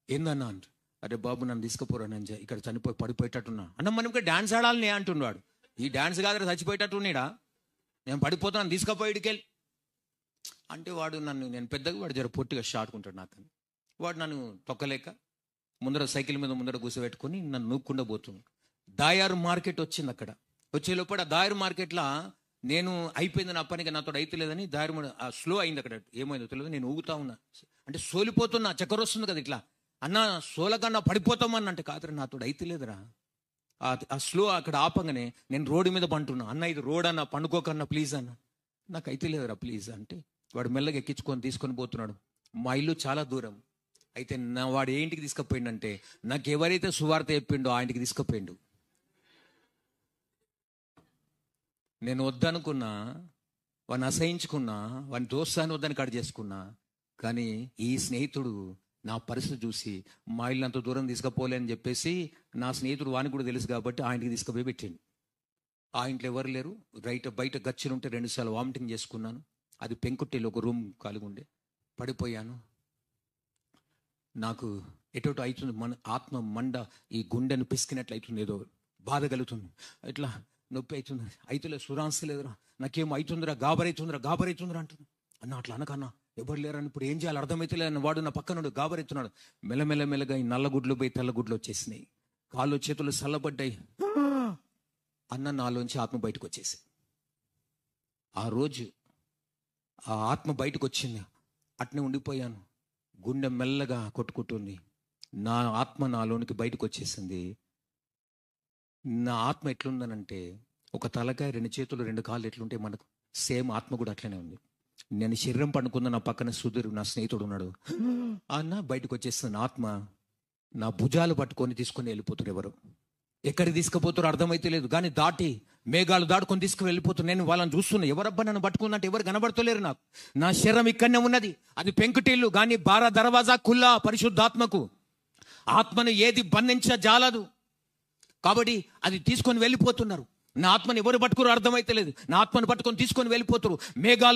ఏందన్నా అంటే, అరే బాబు నన్ను తీసుకుపోరా, నేను ఇక్కడ చనిపోయి పడిపోయేటట్టున్నా అన్న. మనం ఇక్కడ డాన్స్ ఆడాలని అంటున్నాడు. ఈ డాన్స్ కాదు, చచ్చిపోయేటట్టున్నాడా, నేను పడిపోతాను, తీసుకుపోయి ఇడికెళ్ళి అంటే. వాడు నన్ను, నేను పెద్దగా, వాడు జర పొట్టిగా షార్ట్కుంటాడు నాకు. వాడు నన్ను తొక్కలేక ముందర సైకిల్ మీద ముందర కూర్చోబెట్టుకొని నన్ను నూక్కుండా పోతున్నాడు. దాయారు మార్కెట్ వచ్చింది. అక్కడ వచ్చే లోపల ఆ దాయారు మార్కెట్లో నేను అయిపోయింది నా పనికి, నాతో అయితే లేదని దాయారు స్లో అయింది. అక్కడ ఏమైందో తెలియదు, నేను ఊగుతా ఉన్నా, అంటే సోలిపోతున్నా, చక్కెర వస్తుంది కదా ఇట్లా. అన్న సోలకన్నా పడిపోతామన్న అంటే, కాదురా నాతో అయితే లేదురా. ఆ స్లో అక్కడ ఆపంగానే నేను రోడ్డు మీద పంటున్నా. అన్న ఇది రోడ్ అన్న, పండుకోకన్నా ప్లీజ్ అన్న, నాకు అయితే లేదురా ప్లీజ్ అంటే. వాడు మెల్లగా ఎక్కించుకొని తీసుకొని పోతున్నాడు. మా ఇల్లు చాలా దూరం. అయితే వాడు ఏ ఇంటికి తీసుకుపోయిండంటే, నాకు ఎవరైతే సువార్త చెప్పిండో ఆ ఇంటికి తీసుకుపోయిండు. నేను వద్దనుకున్నా, వాడిని అసహించుకున్నా, వాడిని దోస్తాన్ని వద్దని కట్ చేసుకున్నా. కానీ ఈ స్నేహితుడు నా పరిస్థితి చూసి మా ఇల్లు అంత దూరం తీసుకుపోలే అని చెప్పేసి, నా స్నేహితుడు వానికి కూడా తెలుసు కాబట్టి ఆ ఇంటికి తీసుకుపోయి పెట్టిండు. ఆ ఇంట్లో ఎవరు లేరు. బయట గచ్చులుంటే 2 సార్లు వామిటింగ్ చేసుకున్నాను. అది పెంకుట్టేలో ఒక రూమ్ ఖాళీగా ఉండే, పడిపోయాను. నాకు ఎటో అవుతుంది, ఆత్మ మండ, ఈ గుండెను పిసికినట్లు అవుతుంది, ఏదో బాధ కలుగుతుంది, ఇట్లా నొప్పి అవుతుంది. అయితేలే సురాంశ లేదురా, నాకేమో అవుతుందిరా, గాబరైతుందిరా అంటున్నా. అన్న అట్లా అనకన్నా, ఎవరు లేరని ఇప్పుడు ఏం చేయాలి అర్థమైతే లేదని వాడు నా పక్కన గాబరెత్తున్నాడు. మెల్లమెల్లగా ఈ నల్లగుడ్లు పోయి తెల్లగుడ్లు వచ్చేసినాయి, కాళ్ళు చేతులు చల్లబడ్డాయి. అన్న నాలోంచి ఆత్మ బయటకు వచ్చేసి, ఆ రోజు ఆ ఆత్మ బయటకు వచ్చింది. అట్నే ఉండిపోయాను. గుండె మెల్లగా కొట్టుకుంటుంది. నా ఆత్మ నాలోనికి బయటకు వచ్చేసింది. నా ఆత్మ ఎట్లుందనంటే, ఒక తలకాయ, 2 చేతులు, 2 కాళ్ళు ఎట్లుంటే మనకు సేమ్ ఆత్మ కూడా అట్లనే ఉంది. నేను శరీరం పండుకున్న, నా పక్కన సుధీర్ నా స్నేహితుడు ఉన్నాడు. అన్న బయటకు వచ్చేస్తుంది ఆత్మ. నా భుజాలు పట్టుకొని తీసుకొని వెళ్ళిపోతారు. ఎవరు ఎక్కడికి తీసుకుపోతారో అర్థమైతే లేదు, కానీ మేఘాలు దాటుకొని తీసుకుని వెళ్ళిపోతున్నారు. నేను వాళ్ళని చూస్తున్నా, ఎవరబ్బా నన్ను పట్టుకున్నట్టు ఎవరు కనబడతలేరు నాకు. నా శరీరం ఇక్కడనే ఉన్నది, అది పెంకుటిల్లు. కానీ బారా దర్వాజా ఖుల్లా, పరిశుద్ధాత్మకు. ఆత్మను ఏది బంధించజాలదు. కాబట్టి అది తీసుకొని వెళ్ళిపోతున్నారు. నా ఆత్మని ఎవరు పట్టుకున్నారో అర్థమైతే లేదు. నా ఆత్మను పట్టుకొని తీసుకొని వెళ్ళిపోతున్నారు.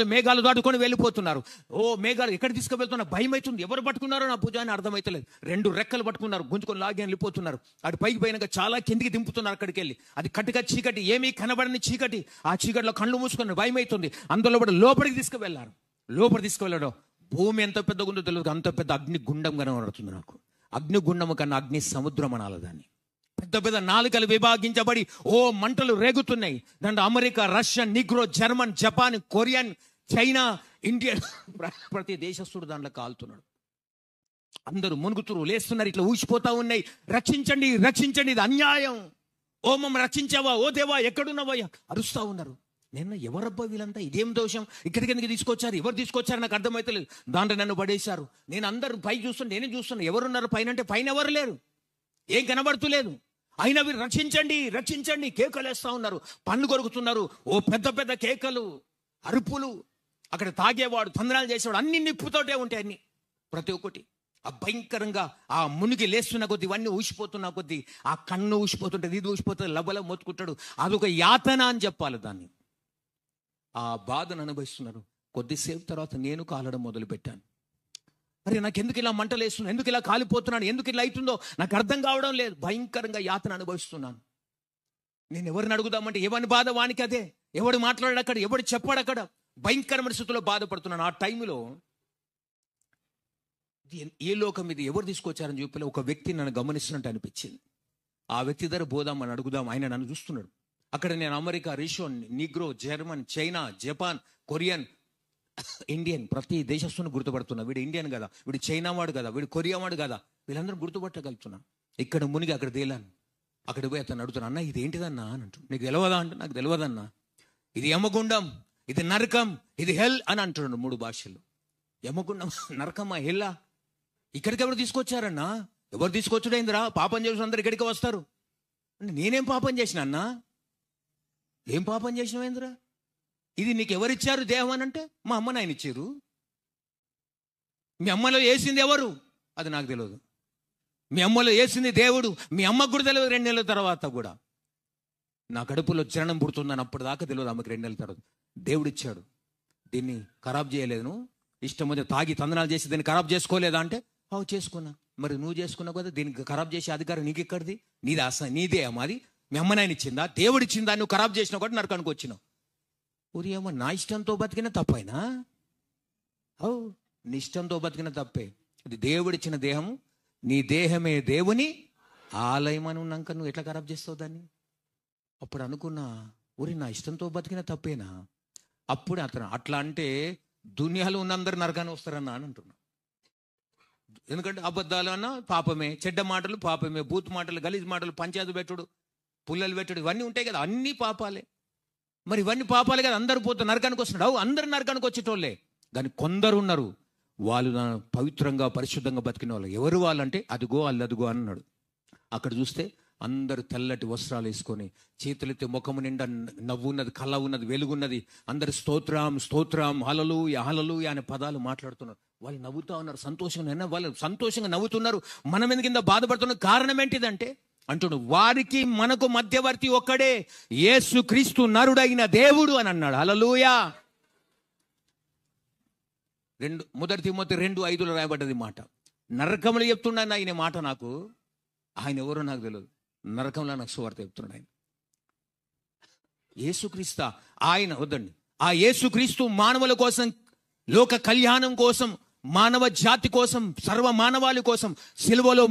మేఘాలు దాటుకొని వెళ్ళిపోతున్నారు. ఓ మేఘాలు ఎక్కడ తీసుకువెళ్తున్నా భయం అవుతుంది. ఎవరు పట్టుకున్నారో నా భుజాన్ని అర్థమైతే లేదు. 2 రెక్కలు పట్టుకున్నారు, గుంజుకొని లాగి వెళ్ళిపోతున్నారు. అటు పైకి పోయినాక చాలా కిందికి దింపుతున్నారు. అక్కడికి వెళ్ళి అది కట్టుగా చీకటి, ఏమీ కనబడని చీకటి. ఆ చీకటిలో కళ్ళు మూసుకొని భయం అవుతుంది. అందులో కూడా లోపలికి తీసుకువెళ్ళారు. లోపలికి తీసుకువెళ్ళడం, భూమి ఎంత పెద్దగా ఉందో తెలియదు, అంత పెద్ద అగ్ని గుండం కనబడుతుంది నాకు. అగ్నిగుండము కన్నా అగ్ని సముద్రం అనాలి దాన్ని. పెద్ద పెద్ద నాలుకలు విభాగించబడి మంటలు రేగుతున్నాయి. దాంట్లో America, Russia, negro, German, Japan, Korean, China, India, ప్రతి దేశస్తుడు దాంట్లో కాలుతున్నాడు. అందరూ మునుగుతురు, లేస్తున్నారు, ఇట్లా ఊసిపోతా ఉన్నాయి. రక్షించండి, రక్షించండి, ఇది అన్యాయం, ఓ మమ్మల్ని రక్షించావా, ఓ దేవా ఎక్కడున్నావయ్యా అరుస్తా ఉన్నారు. నేను ఎవరబ్బా వీళ్ళంతా, ఇదేం దోషం, ఇక్కడికి ఎందుకు తీసుకొచ్చారు, ఎవరు తీసుకొచ్చారు నాకు అర్థమవుతలేదు. దాంట్లో నన్ను పడేశారు. నేను అందరు పై చూస్తున్నా, నేనే చూస్తున్నా, ఎవరున్నారు పైన అంటే పైన ఎవరు లేరు, ఏం కనబడుతులేదు. అయినా వీరు రక్షించండి, రక్షించండి కేకలు వేస్తా ఉన్నారు, పన్ను కొరుకుతున్నారు. ఓ పెద్ద పెద్ద కేకలు, అరుపులు. అక్కడ తాగేవాడు, తందనాలు చేసేవాడు, అన్ని నిప్పుతోటే ఉంటాయి, అన్ని ప్రతి ఒక్కటి. ఆ భయంకరంగా ఆ మునిగి లేస్తున్న కొద్ది, ఇవన్నీ ఊసిపోతున్న కొద్ది, ఆ కన్ను ఊసిపోతుంటుంది, ఇది ఊసిపోతుంది, లబ్బల మొత్తుకుంటాడు. అదొక యాతన అని చెప్పాలి దాన్ని. ఆ బాధను అనుభవిస్తున్నారు. కొద్దిసేపు తర్వాత నేను కాలడం మొదలుపెట్టాను. అరే నాకు ఎందుకు ఇలా మంటలు వేస్తున్నాను, ఎందుకు ఇలా కాలిపోతున్నాను, ఎందుకు ఇలా అవుతుందో నాకు అర్థం కావడం లేదు. భయంకరంగా యాతన అనుభవిస్తున్నాను. నేను ఎవరిని అడుగుదామంటే ఎవరి బాధ వానికి అదే, ఎవడు మాట్లాడాడు అక్కడ, ఎవడు చెప్పాడు అక్కడ. భయంకరమైన స్థితిలో బాధపడుతున్నాను. ఆ టైంలో ఏ లోకం ఇది, ఎవరు తీసుకొచ్చారని చెప్పి ఒక వ్యక్తి నన్ను గమనిస్తున్నట్టు అనిపించింది. ఆ వ్యక్తి దగ్గర పోదామని అడుగుదాం, ఆయన నన్ను చూస్తున్నాడు. అక్కడ నేను అమెరికా, రిషోన్, negro, German, China, Japan, Korean, Indian, ప్రతి దేశస్తుని గుర్తుపడుతున్నా. వీడు ఇండియన్ కదా, వీడు చైనా వాడు కదా, వీడు కొరియా వాడు కదా, వీళ్ళందరూ గుర్తుపట్టగలుగుతున్నా. ఇక్కడ మునిగి అక్కడ తేలాను. అక్కడ పోయి అతను అడుగుతున్నా, అన్న ఇది ఏంటిదన్నా అని అంటు. నీకు తెలియదా అంటే, నాకు తెలియదన్నా, ఇది యమగుండం, ఇది నరకం, ఇది హెల్ అని అంటున్నాడు 3 భాషలు. యమగుండం, నరకమా, హెల్లా, ఇక్కడికి ఎవరు తీసుకొచ్చారన్నా, ఎవరు తీసుకొచ్చుడైందిరా, పాపం చేసిన అందరు ఇక్కడికి వస్తారు. అంటే నేనేం పాపం చేసిన అన్నా, ఏం పాపం చేసినవేంద్రా, ఇది నీకు ఎవరిచ్చారు దేహం అని అంటే, మా అమ్మ నాయన ఇచ్చారు. మీ అమ్మలో వేసింది ఎవరు, అది నాకు తెలియదు. మీ అమ్మలో వేసింది దేవుడు, మీ అమ్మకు కూడా తెలియదు. 2 నెలల తర్వాత కూడా నా కడుపులో జననం పుడుతుందని అప్పుడు దాకా తెలియదు అమ్మకి. 2 నెలల తర్వాత దేవుడు ఇచ్చాడు. దీన్ని ఖరాబ్ చేయలేదు, ఇష్టం మీద తాగి తందనాలు చేసి దీన్ని ఖరాబ్ చేసుకోలేదా అంటే, అవు చేసుకున్నా. మరి నువ్వు చేసుకున్నావు కదా, దీనికి ఖరాబ్ చేసే అధికారం నీకు ఎక్కడిది, నీది నీదే అమ్మాది, మీ అమ్మ నాయన ఇచ్చిందా, దేవుడు ఇచ్చిందా, నువ్వు ఖరాబ్ చేసినావు కూడా నరకానికి వచ్చినావు. ఊరి అమ్మ, నా ఇష్టంతో బతికిన తప్పైనా, అవు నీ ఇష్టంతో బతికిన తప్పే. ఇది దేవుడిచ్చిన దేహం, నీ దేహమే దేవుని ఆలయం అని ఉన్నాక నువ్వు ఎట్లా ఖరాబ్ చేస్తావు దాన్ని. అప్పుడు అనుకున్నా, ఊరి నా ఇష్టంతో బతికిన తప్పేనా. అప్పుడు అతను అట్లా అంటే దునియాలో ఉన్న అందరు నరకాన్ని వస్తారన్నా అని అంటున్నా. ఎందుకంటే అబద్ధాలు అన్నా పాపమే, చెడ్డ మాటలు పాపమే, బూత్ మాటలు, గలీజ్ మాటలు, పంచాయతీ పెట్టుడు, పుల్లలు పెట్టుడు, ఇవన్నీ ఉంటాయి కదా, అన్ని పాపాలే. మరి ఇవన్నీ పాపాలే కదా, అందరూ పోతే నరకానికి వస్తున్నాడు. అందరు నరకానికి వచ్చేటోళ్ళే. కానీ కొందరు ఉన్నారు, వాళ్ళు పవిత్రంగా పరిశుద్ధంగా బతికిన వాళ్ళు. ఎవరు వాళ్ళంటే, అదిగో అల్లదిగో అన్నాడు. అక్కడ చూస్తే అందరు తెల్లటి వస్త్రాలు వేసుకొని, చేతులెత్తి, ముఖము నిండా నవ్వు ఉన్నది, కళ ఉన్నది, వెలుగున్నది. అందరు స్తోత్రం స్తోత్రం, హల్లెలూయా హల్లెలూయా అనే పదాలు మాట్లాడుతున్నారు. వాళ్ళు నవ్వుతా ఉన్నారు, సంతోషంగా. వాళ్ళు సంతోషంగా నవ్వుతున్నారు, మనం ఎందుకు బాధపడుతున్నారు. కారణం ఏంటిదంటే అంటుడు, వారికి మనకు మధ్యవర్తి ఒక్కడే, యేసుక్రీస్తు నరుడైన దేవుడు అని అన్నాడు. హల్లెలూయా. 1 తిమోతి 2:5 రాయబడ్డది మాట. నరకంలో చెప్తున్నాను ఆయన మాట. నాకు ఆయన ఎవరో నాకు తెలియదు, నరకంలో నాకు సువార్త చెప్తున్నాడు ఆయన. యేసుక్రీస్తు ఆయన వద్దండి, ఆ యేసుక్రీస్తు మానవుల కోసం, లోక కళ్యాణం కోసం, మానవ జాతి కోసం, సర్వ మానవాళి కోసం సిలువలో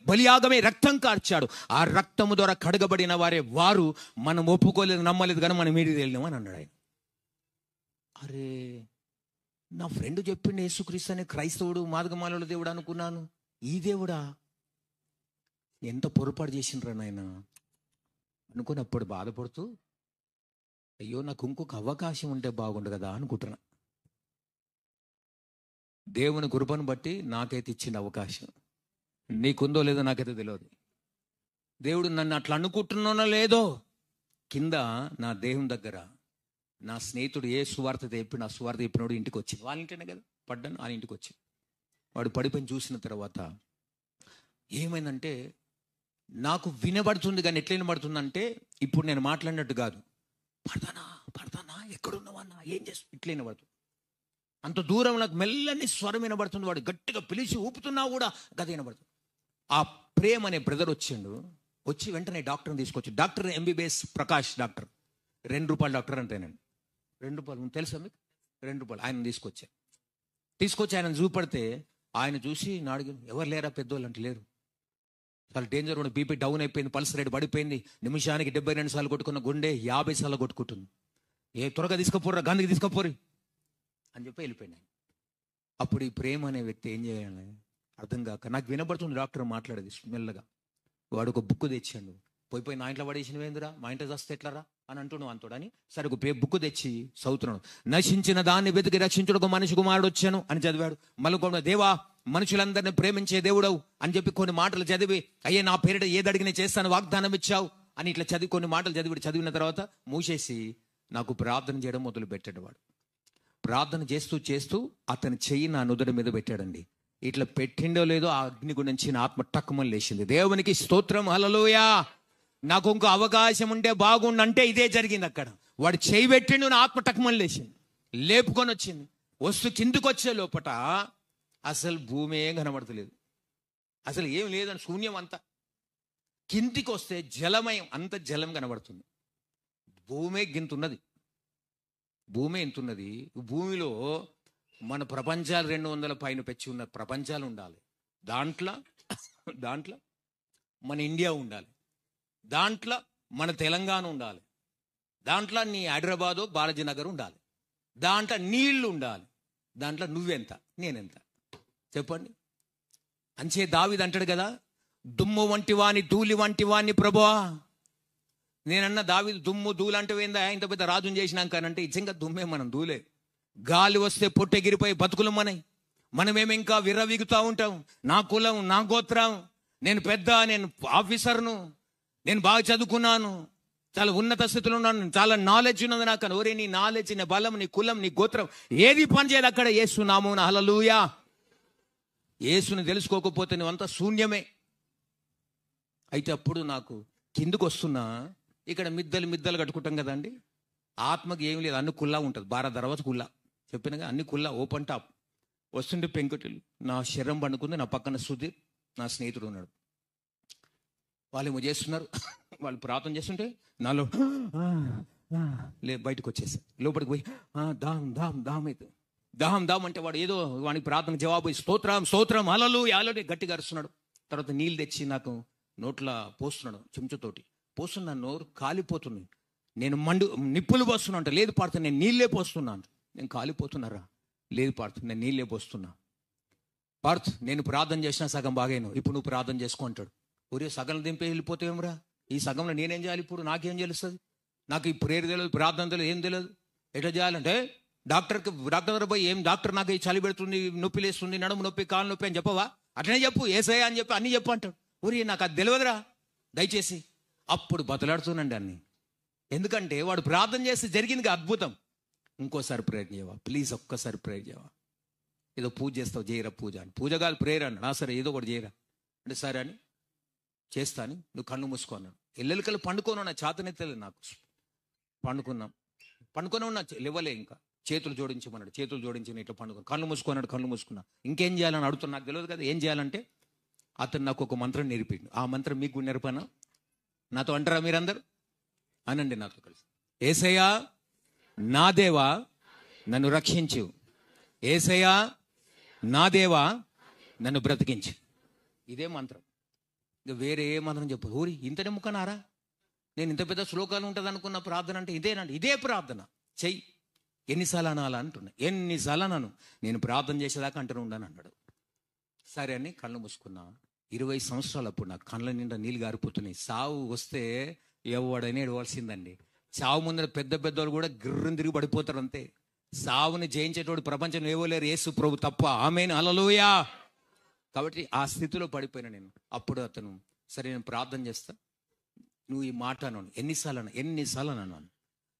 బలియాగమే రక్తం కార్చాడు. ఆ రక్తము ద్వారా కడగబడిన వారే వారు. మనం ఒప్పుకోలేదు, నమ్మలేదు, కానీ మనం మీడికి వెళ్ళినాం అని అన్నాడు ఆయన. అరే, నా ఫ్రెండ్ చెప్పిండు యేసుక్రీస్తు అనే క్రైస్తవుడు, మార్గమాలలో దేవుడు అనుకున్నాను. ఈ దేవుడా, ఎంత పొరపాటు చేసిండ్రా నాయన అనుకుని అప్పుడు బాధపడుతూ, అయ్యో నాకు ఇంకొక అవకాశం ఉంటే బాగుండు కదా అనుకుంటున్నా. దేవుని కృపను బట్టి నాకైతే ఇచ్చిన అవకాశం, నీకుందో లేదో నాకైతే తెలియదు. దేవుడు నన్ను అట్లా అనుకుంటున్నానో లేదో, కింద నా దేవుని దగ్గర నా స్నేహితుడు ఏ సువార్త చెప్పి, నా సువార్త చెప్పినోడు ఇంటికి వచ్చింది. వాళ్ళ ఇంటనే కదా పడ్డాను, వాళ్ళ ఇంటికి వచ్చి వాడు పడిపోయి చూసిన తర్వాత ఏమైందంటే, నాకు వినబడుతుంది కానీ ఎట్లా వినబడుతుందంటే, ఇప్పుడు నేను మాట్లాడినట్టు కాదు. పడతానా పడతానా, ఎక్కడున్నావన్నా, ఏం చేస్తా, ఇట్లా వినబడుతుంది. అంత దూరం నాకు మెల్లని స్వరం వినబడుతుంది. వాడు గట్టిగా పిలిచి ఊపుతున్నా కూడా గద వినబడుతుంది. ఆ ప్రేమ్ అనే బ్రదర్ వచ్చిండు. వచ్చి వెంటనే డాక్టర్ని తీసుకొచ్చి, doctor MBBS Prakash doctor, ₹2 doctor అంటేనండి. ₹2 తెలుసా మీకు? ₹2 ఆయన తీసుకొచ్చి ఆయన చూపడితే, ఆయన చూసి నా అడిగాను, ఎవరు లేరా పెద్దోళ్ళు అంటే, లేరు, చాలా డేంజర్ ఉండే, బీపీ డౌన్ అయిపోయింది, పల్స్ రేట్ పడిపోయింది, నిమిషానికి 72 సార్లు కొట్టుకున్న గుండె 50 సార్లు కొట్టుకుంటుంది, త్వరగా తీసుకుపోరా, గాంధీకి తీసుకుపోరి అని చెప్పి వెళ్ళిపోయింది. అప్పుడు ఈ ప్రేమ అనే వ్యక్తి ఏం చేయాలి, అర్థం కాక నాకు వినబడుతుంది డాక్టర్ మాట్లాడేది మెల్లగా. వాడు ఒక బుక్ తెచ్చాడు. పోయి నా ఇంట్లో పడేసినవేందిరా, మా ఇంట్లో వస్తే ఎట్లరా అని అంటున్నావు అంతోడని. సరే ఒక బుక్ తెచ్చి చదువుతున్నాడు. నశించిన దాన్ని వెతికి రక్షించుడు ఒక మనిషి కుమారుడు వచ్చాను అని చదివాడు. మళ్ళీ దేవా మనుషులందరినీ ప్రేమించే దేవుడవు అని చెప్పి కొన్ని మాటలు చదివి, అయ్యే నా పేరిట ఏది అడిగినా చేస్తాను వాగ్దానం ఇచ్చావు అని ఇట్లా చదివి కొన్ని మాటలు చదివిన తర్వాత మూసేసి నాకు ప్రార్థన చేయడం మొదలు పెట్టాడు. వాడు ప్రార్థన చేస్తూ చేస్తూ అతని చెయ్యి నా నుదుటి మీద పెట్టాడండి. ఇట్లా పెట్టిండో లేదో ఆ అగ్ని గురించి నా ఆత్మ టక్కుమని లేచింది. దేవునికి స్తోత్రం, హల్లెలూయా. నాకు ఇంకో అవకాశం ఉంటే బాగుండంటే ఇదే జరిగింది. అక్కడ వాడు చేయి పెట్టిండు, నా ఆత్మ టక్కుమని లేచింది, లేపుకొని వచ్చింది. వస్తూ కిందికి వచ్చే లోపట అసలు భూమి ఏం కనబడతలేదు, అసలు ఏం లేదని శూన్యం అంతా. కిందికి వస్తే జలమయం, అంత జలం కనబడుతుంది. భూమే గింతున్నది, భూమే ఇంతున్నది. భూమిలో మన ప్రపంచాలు 200 పైన పెంచి ఉన్న ప్రపంచాలు ఉండాలి. దాంట్లో మన ఇండియా ఉండాలి, దాంట్లో మన తెలంగాణ ఉండాలి, దాంట్లో నీ హైదరాబాదు బాలాజీనగర్ ఉండాలి, దాంట్లో నీళ్లు ఉండాలి, దాంట్లో నువ్వెంత నేనెంత చెప్పండి. అంచే దావీదు అంటాడు కదా, దుమ్ము వంటి వాణ్ణి ధూళి వంటి వాణ్ణి ప్రభువా. నేనన్నా దావీదు దుమ్ము ధూళి అంటే ఏందా, ఇంత పెద్ద రాజుని చేసినాకనంటే నిజంగా దుమ్మే, మనం ధూలే. గాలి వస్తే పొట్టెగిరిపోయి బతుకులు మనమేమి ఇంకా విర్రవీగుతూ ఉంటాం. నా కులం, నా గోత్రం, నేను పెద్ద, నేను ఆఫీసర్ను, నేను బాగా చదువుకున్నాను, చాలా ఉన్నత స్థితిలో ఉన్నాను, చాలా నాలెడ్జ్ ఉన్నది నాకు. ఒరే నీ నాలెడ్జ్, నీ బలం, నీ కులం, నీ గోత్రం ఏది పనిచేయదు అక్కడ. యేసు నామమున హల్లెలూయా. యేసుని తెలుసుకోకపోతే నువ్వంతా శూన్యమే. అయితే అప్పుడు నాకు కిందకు వస్తున్నా, ఇక్కడ మిద్దలు కట్టుకుంటాం కదండి, ఆత్మకి ఏం లేదు, అన్ని కుల్లా ఉంటుంది. బారా తర్వాత కుల్లా చెప్పినగా, అన్ని కుల్లా ఓపెన్ టాప్. వస్తుంటే పెంకుటిల్లు, నా శరీరం పండుకుంది, నా పక్కన సుధీర్ నా స్నేహితుడు ఉన్నాడు. వాళ్ళు ఏమో చేస్తున్నారు, వాళ్ళు ప్రార్థన చేస్తుంటే నాలో బయటకు వచ్చేసా. లోపలికి పోయి దాహం అంటే వాడు ఏదో వానికి ప్రార్థన జవాబు స్తోత్రం స్తోత్రం హల్లెలూయా హల్లెలూయా గట్టిగా అరుస్తున్నాడు. తర్వాత నీళ్ళు తెచ్చి నాకు నోట్లో పోస్తున్నాడు, చెంచుతోటి పోస్తున్నా. నోరు కాలిపోతుంది. నేను నిప్పులు పోస్తున్నా అంటే లేదు పాడుతున్నా, నేను నీళ్ళే పోస్తున్నాను. నేను కాలిపోతున్నారా, లేదు పాడుతున్నా, నేను నీళ్ళే పోస్తున్నా. పాడుతు నేను ప్రార్థన చేసినా సగం బాగాను, ఇప్పుడు నువ్వు ప్రార్థన చేసుకో అంటాడు. ఒరే సగం దింపే వెళ్ళిపోతావేమరా, ఈ సగంలో నేనేం చేయాలి ఇప్పుడు, నాకేం తెలుస్తుంది, నాకు ఈ ప్రేయర్ తెలియదు, ప్రార్థన తెలియదు, ఏం తెలియదు. ఎట్లా చేయాలంటే డాక్టర్ దగ్గర పోయి, ఏం డాక్టర్ నాకు ఈ చలి పెడుతుంది, నొప్పి లేస్తుంది, నడుము నొప్పి, కాలు నొప్పి అని చెప్పవా, అట్లనే చెప్పు, ఏసయ్యా అని చెప్పి అన్నీ చెప్పు అంటాడు. ఒరే నాకు అది తెలియదురా దయచేసి. అప్పుడు బతలాడుతున్నాండి అన్ని, ఎందుకంటే వాడు ప్రార్థన చేస్తే జరిగింది అద్భుతం. ఇంకోసారి ప్రేయర్ చేయవా ప్లీజ్, ఒక్కసారి ప్రేయర్ చేయవా, ఏదో పూజ చేస్తావు చేయరా పూజ అని. పూజ కాదు ప్రేయర్ అన్నాడు. సరే ఏదో ఒకటి చేయరా అంటే సరే అని చేస్తాను, నువ్వు కన్ను మూసుకో అన్నాడు. ఎల్లెలకల్లి పండుకొని ఉన్నా, చేతనెత్తలేదు నాకు. పండుకొని ఉన్నా, లేవలే, ఇంకా చేతులు జోడించమన్నాడు, చేతులు జోడించి ఇట్లా పండుకొని కళ్ళు మూసుకున్నాడు. కళ్ళు మూసుకున్నా. ఇంకేం చేయాలని అడుగుతున్నా, నాకు తెలియదు కదా ఏం చేయాలంటే. అతను నాకు ఒక మంత్రం నేర్పిండు. ఆ మంత్రం మీకు నేర్పనా, నాతో అంటారా మీరందరూ అనండి నాతో కలిసి. యేసయ్యా నా దేవా నన్ను రక్షించు, యేసయ్యా నా దేవా నన్ను బ్రతికించు. ఇదే మంత్రం, ఇంకా వేరే ఏ మంత్రం చెప్పు. ఊరి ఇంతనే ముక్కనారా, నేను ఇంత పెద్ద శ్లోకాలు ఉంటుంది అనుకున్న ప్రార్థన అంటే ఇదేనండి, ఇదే ప్రార్థన చెయ్యి. ఎన్నిసార్లు అనాలా అంటున్నా, ఎన్నిసార్లు అన్నాను, నేను ప్రార్థన చేసేదాకా అంటూనే ఉండను అన్నాడు. సరే అని కళ్ళు మూసుకున్నా. 20 సంవత్సరాలు అప్పుడు నాకు కళ్ళ నిండా నీళ్ళు గారిపోతున్నాయి. సావు వస్తే ఎవడైనా ఏడవలసిందండి. చావు ముందర పెద్ద పెద్దవాళ్ళు కూడా గిర్రం తిరిగి పడిపోతారు అంతే. సావుని జయించేటోడు ప్రపంచంలో ఏవో లేరు, యేసు ప్రభు తప్ప. ఆమేన్ హల్లెలూయా. కాబట్టి ఆ స్థితిలో పడిపోయినా నేను. అప్పుడు అతను సరే నేను ప్రార్థన చేస్తా, నువ్వు ఈ మాట అన్నాను. ఎన్నిసార్లు అన్నాను.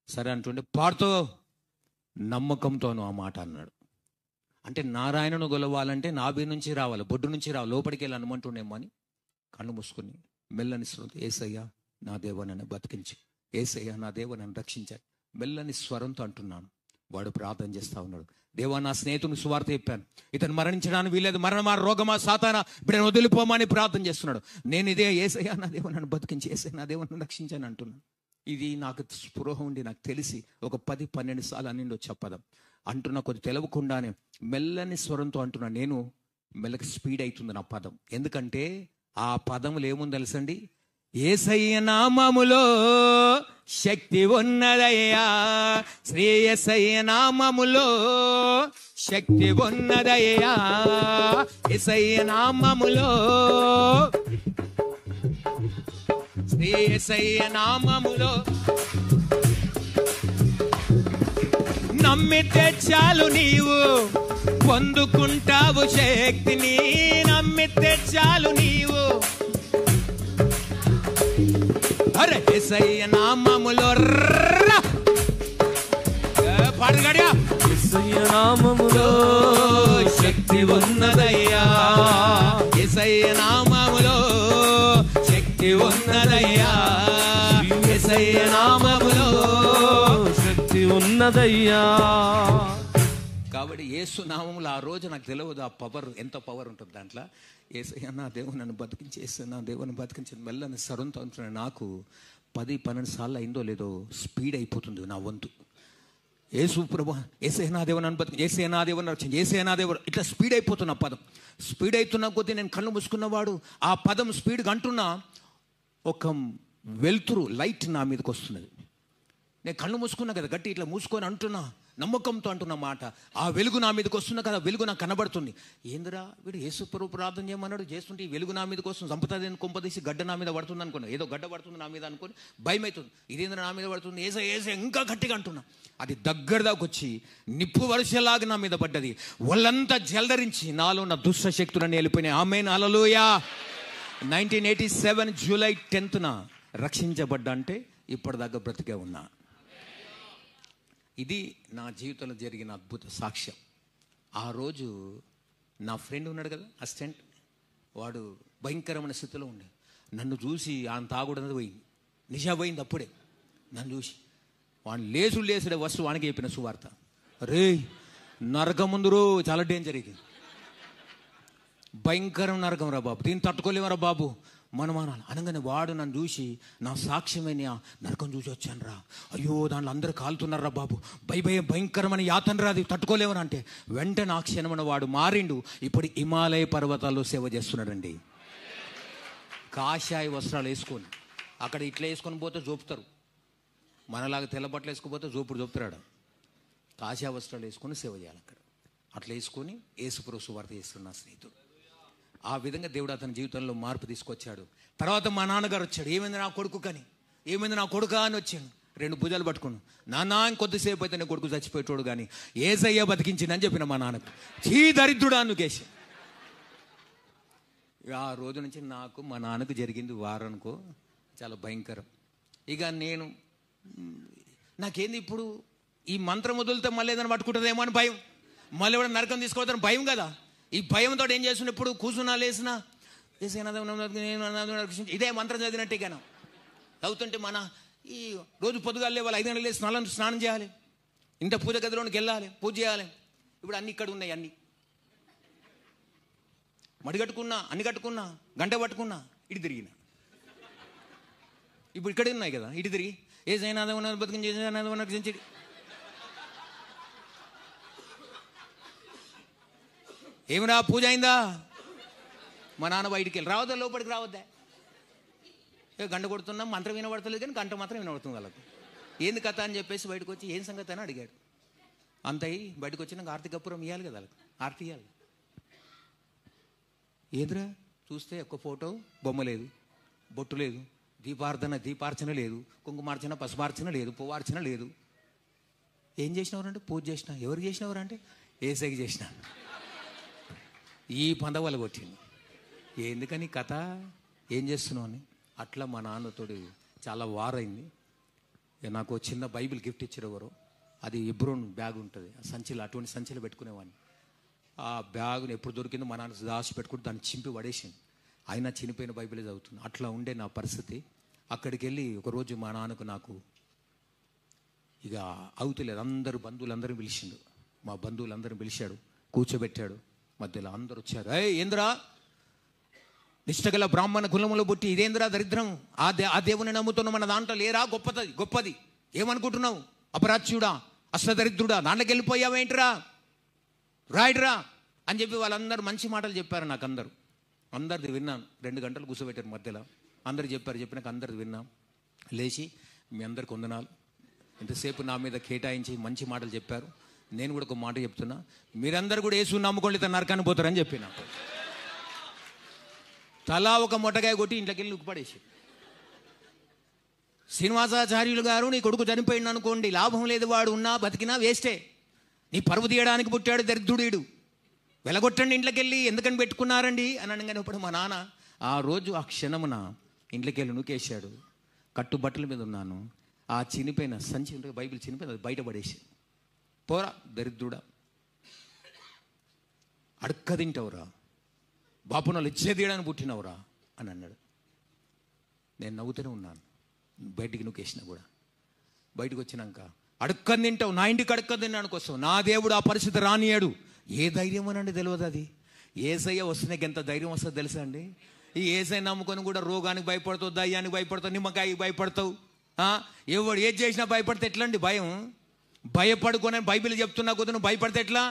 సరే అంటుండే పాడుతో నమ్మకంతోను ఆ మాట అన్నాడు. అంటే నారాయణను గొలవాలంటే నాభి నుంచి రావాలి, బొడ్డు నుంచి రావాలి, లోపలికి వెళ్ళి అనుమంటుండేమో అని కళ్ళు మూసుకుని మెల్లని స్వరంతో యేసయ్యా నా దేవా నన్ను బతికించు, యేసయ్యా నా దేవా నన్ను రక్షించాడు మెల్లని స్వరంతో అంటున్నాను. వాడు ప్రార్థన చేస్తా ఉన్నాడు. దేవా నా స్నేహితుని సువార్త చెప్పాను, ఇతను మరణించడానికి వీలేదు, మరణమా రోగమా సాతానా బిడ్డను వదిలిపోమని ప్రార్థన చేస్తున్నాడు. నేను ఇదే యేసయ్యా నా దేవా నన్ను బతికించి, యేసయ్యా నా దేవా నన్ను రక్షించాను అంటున్నాను. ఇది నాకు స్పృహ ఉండి నాకు తెలిసి ఒక 10-12 సార్లు అన్నిండో చెప్పదాం అంటున్నా. కొద్ది తెలవకుండానే మెల్లని స్వరంతో అంటున్నా. నేను మెల్లకి స్పీడ్ అవుతుంది నా పదం, ఎందుకంటే ఆ పదములు ఏముంది తెలుసండి, యేసయ్య నామములో శక్తి ఉన్నదయ్యా, శ్రీ యేసయ్య నామములో శక్తి ఉన్నదయ్యా, యేసయ్య నామములో, శ్రీ యేసయ్య నామములో. నమ్మితే చాలు నీవు పొందుకుంటావు శక్తిని, నమ్మితే చాలు నీవు. అరే యేసయ్య నామములో పాడగడియా, యేసయ్య నామములో శక్తి ఉన్నదయ్యా, యేసయ్య నామములో శక్తి ఉన్నదయ్యా, యేసయ్య నామములో శక్తి ఉన్నదయ్యా. కాబట్టి యేసు నామములో ఆ రోజు నాకు తెలియదు ఆ పవర్, ఎంత పవర్ ఉంటుంది దాంట్లో. యేసయ్య నా దేవుడు నన్ను బతికించి, యేసు నా దేవుని బతికించి మెల్లని సరంతో ఉంటున్నాను. నాకు 10-12 సార్లు అయిందో లేదో స్పీడ్ అయిపోతుంది నా వంతు. యేసు ప్రభు, యేసయ్య నా దేవుని నన్ను బతికి, యేసయ్య నా దేవుని రక్షించి, యేసయ్య నా దేవుడు, ఇట్లా స్పీడ్ అయిపోతున్న పదం. స్పీడ్ అవుతున్న కొద్దీ నేను కళ్ళు మూసుకున్నవాడు ఆ పదం స్పీడ్గా అంటున్నా, ఒక వెలుతురు లైట్ నా మీదకి వస్తున్నది. నేను కళ్ళు మూసుకున్నా కదా, గట్టి ఇట్లా మూసుకొని అంటున్నా, నమ్మకంతో అంటున్న మాట. ఆ వెలుగు నా మీదకి వస్తున్నా కదా, వెలుగు నాకు కనబడుతుంది. ఏందిరా వీడు యేసు ప్రభు ప్రార్థన చేయమన్నాడు, చేస్తుంటే ఈ వెలుగు నా మీదకి వస్తుంది, సంపద కొంపదీసి గడ్డ నా మీద పడుతుంది అనుకున్నా, ఏదో గడ్డ పడుతుంది నా మీద అనుకుని భయం అవుతుంది. ఇదేంద్ర నా మీద పడుతుంది, ఏసే ఇంకా గట్టిగా అంటున్నా. అది దగ్గర దాకా వచ్చి నిప్పు వర్షలాగా నా మీద పడ్డది. వాళ్ళంతా జలధరించి నాలో ఉన్న దుష్ట శక్తులన్నీ వెళ్ళిపోయినాయి. ఆమేన్, హల్లెలూయా. 1987 జూలై 10న రక్షించబడ్డా అంటే ఇప్పటిదాకా బ్రతికే ఉన్నా. ఇది నా జీవితంలో జరిగిన అద్భుత సాక్ష్యం. ఆ రోజు నా ఫ్రెండ్ ఉన్నాడు కదా, అసిస్టెంట్, వాడు భయంకరమైన స్థితిలో ఉండే. నన్ను చూసి ఆయన తాగుడన్నది పోయింది, నిజా పోయింది. అప్పుడే నన్ను చూసి వాడిని లేసుడే వస్తు వానికి చెప్పిన సువార్త. రే నరకం ముందురో చాలా డేంజర్, ఇది భయంకరం నరకం రా బాబు, దీన్ని తట్టుకోలేమరా బాబు మనమానాలు అనగానే వాడు నన్ను చూసి నా సాక్ష్యమైన నరకం చూసి వచ్చాను రా, అయ్యో దాంట్లో అందరూ కాలుతున్నారా బాబు, భయంకరమైన యాతన రా, అది తట్టుకోలేమని అంటే వెంటనే ఆ క్షణమైన వాడు మారిండు. ఇప్పుడు హిమాలయ పర్వతాల్లో సేవ చేస్తున్నాడండి. కాషాయ వస్త్రాలు వేసుకొని అక్కడ ఇట్లా వేసుకొని పోతే జోపుతారు, మనలాగా తెల్లబట్టలు వేసుకుపోతే జోపుడు జోపుతాడు. కాషాయ వస్త్రాలు వేసుకొని సేవ చేయాలి అక్కడ. అట్లా వేసుకొని యేసుప్రభు సువార్త చేస్తున్న స్నేహితుడు. ఆ విధంగా దేవుడు అతని జీవితంలో మార్పు తీసుకొచ్చాడు. తర్వాత మా నాన్నగారు వచ్చాడు, ఏమైంది నా కొడుకు కానీ, ఏమైంది నా కొడుకు అని వచ్చాడు. 2 భుజాలు పట్టుకున్నాను, నాన్న ఇంకొద్దిసేపు అయితే నేను కొడుకు చచ్చిపోయేటోడు కానీ యేసయ్య బతికించిందని చెప్పిన మా నాన్నకు. చీ దరిద్రుడా నుకేసి. ఆ రోజు నుంచి నాకు మా నాన్నకు జరిగింది వారనుకో చాలా భయంకరం. ఇక నేను నాకేంది ఇప్పుడు ఈ మంత్రం వదిలితే మళ్ళీ ఏదైనా పట్టుకుంటుందేమో అని భయం, మళ్ళీ కూడా నరకం తీసుకోవద్దని భయం కదా. ఈ భయంతో ఏం చేస్తున్నా, ఇప్పుడు కూర్చున్నా లేసినా ఇదే మంత్రం చదివినట్టే కానీ చదువుతుంటే మన ఈ రోజు పొద్దుగాలు లేవాలి, 5 గంటలు లేసి స్నానం చేయాలి, ఇంత పూజ గదిలోనికి వెళ్ళాలి, పూజ చేయాలి. ఇప్పుడు అన్ని ఇక్కడ ఉన్నాయి, అన్ని మడి కట్టుకున్నా, అన్ని కట్టుకున్నా, గంట పట్టుకున్నా, ఇటు తిరిగిన. ఇప్పుడు ఇక్కడే ఉన్నాయి కదా, ఇటు తిరిగి ఏదైనా బతుకం చేసి ఏమిరా పూజ అయిందా, మా నాన్న బయటికి వెళ్ళి రావద్దా, లోపలికి రావద్దా, గంట కొడుతున్నాం, మంత్రం వినబడతలేదు కానీ గంట మాత్రం వినబడుతుంది వాళ్ళకు. ఏంది కథ అని చెప్పేసి బయటకు వచ్చి ఏం సంగతి అని అడిగాడు. అంత అయ్యి బయటకు వచ్చినాక ఆర్తి కప్పురం ఇవ్వాలి కదా వాళ్ళకి, ఆర్తి ఇవ్వాలి. ఏదిరా చూస్తే ఒక్క ఫోటో బొమ్మ లేదు, బొట్టు లేదు, దీపార్చన లేదు, కుంకుమార్చన పసుపార్చన లేదు, పువ్వార్చన లేదు. ఏం చేసినవారంటే పూజ చేసిన. ఎవరికి చేసినవారంటే ఏసైకి చేసిన. ఈ పందవాళ్ళు కొట్టింది. ఎందుకని కథ ఏం చేస్తున్నావు అని. అట్లా మా నాన్నతోటి చాలా వారైంది. నాకు చిన్న బైబిల్ గిఫ్ట్ ఇచ్చారు ఎవరో, అది ఎబ్రోన్ బ్యాగ్ ఉంటుంది, ఆ సంచిలో, అటువంటి సంచిలో పెట్టుకునేవాడిని. ఆ బ్యాగ్ని ఎప్పుడు దొరికిందో మా నాన్న దాచి పెట్టుకుంటే దాన్ని చింపి పడేసింది. అయినా చినిపోయిన బైబిలే చదువుతుంది. అట్లా ఉండే నా పరిస్థితి. అక్కడికి వెళ్ళి ఒకరోజు మా నాన్నకు నాకు ఇక అవుతలేదు. అందరూ బంధువులందరూ పిలిచిండు, మా బంధువులందరినీ పిలిచాడు, కూర్చోబెట్టాడు. మధ్యలో అందరూ వచ్చారు. ఏంద్రా నిష్టగల బ్రాహ్మణ కులములో పుట్టి ఇదేంద్రా దరిద్రం, ఆ దేవుని నమ్ముతున్న మన దాంట్లో లేరా గొప్పది ఏమనుకుంటున్నావు, అపరాధ్యుడా, అష్టదరిద్రుడా, దాంట్లోకి వెళ్ళిపోయావేంటిరా, రాయిడ్రా అని చెప్పి వాళ్ళందరూ మంచి మాటలు చెప్పారు నాకు. అందరిది విన్నాను. 2 గంటలు కూర్చోబెట్టారు మధ్యలో. అందరు చెప్పినాక అందరు విన్నాం. లేచి మీ అందరికి వందనాలు, ఇంతసేపు నా మీద కేటాయించి మంచి మాటలు చెప్పారు. నేను కూడా ఒక మాట చెప్తున్నా, మీరందరూ కూడా యేసు నమ్ముకోండి తన నరకాన్ని పోతారని చెప్పిన. తలా ఒక మొట్టకాయ కొట్టి ఇంట్లోకి వెళ్ళి పడేసి, శ్రీనివాసాచార్యులు గారు నీ కొడుకు చనిపోయింది అనుకోండి, లాభం లేదు, వాడు ఉన్నా బతికినా వేస్టే, నీ పరువు తీయడానికి పుట్టాడు దరిద్రుడీడు, వెలగొట్టండి ఇంట్లోకి వెళ్ళి, ఎందుకని పెట్టుకున్నారండి అని అనగానే ఇప్పుడు మా నాన్న ఆ రోజు ఆ క్షణమున ఇంట్లోకి వెళ్ళి నూకేశాడు. కట్టుబట్టల మీద ఉన్నాను, ఆ చినిపోయిన సంచి ఉంటుంది, బైబిల్ చినిపోయిన అది బయటపడేసి, పోరా దరిద్రుడా, అడక్క తింటావురా, బాపునలు ఇచ్చే తీయడానికి పుట్టినవురా అని అన్నాడు. నేను నవ్వుతూనే ఉన్నాను. బయటికి నూకేసిన కూడా బయటకు వచ్చినాక, అడక్కని తింటావు, నా ఇంటికి అడక్కని తినడానికి వస్తావు, నా దేవుడు ఆ పరిస్థితి రానియాడు. ఏ ధైర్యం అనండి తెలియదు. అది ఏసయ్య వస్తున్నా ఎంత ధైర్యం వస్తుందో తెలుసా అండి. ఈ ఏసై నమ్ముకొని కూడా రోగానికి భయపడతావు, దయ్యానికి భయపడతావు, నిమ్మకాయకి భయపడతావు. ఎవడు ఏది చేసినా భయపడితే ఎట్లా అండి? భయపడుకొని బైబిల్ చెప్తున్నా కొద్దిగా భయపడితే ఎట్లా?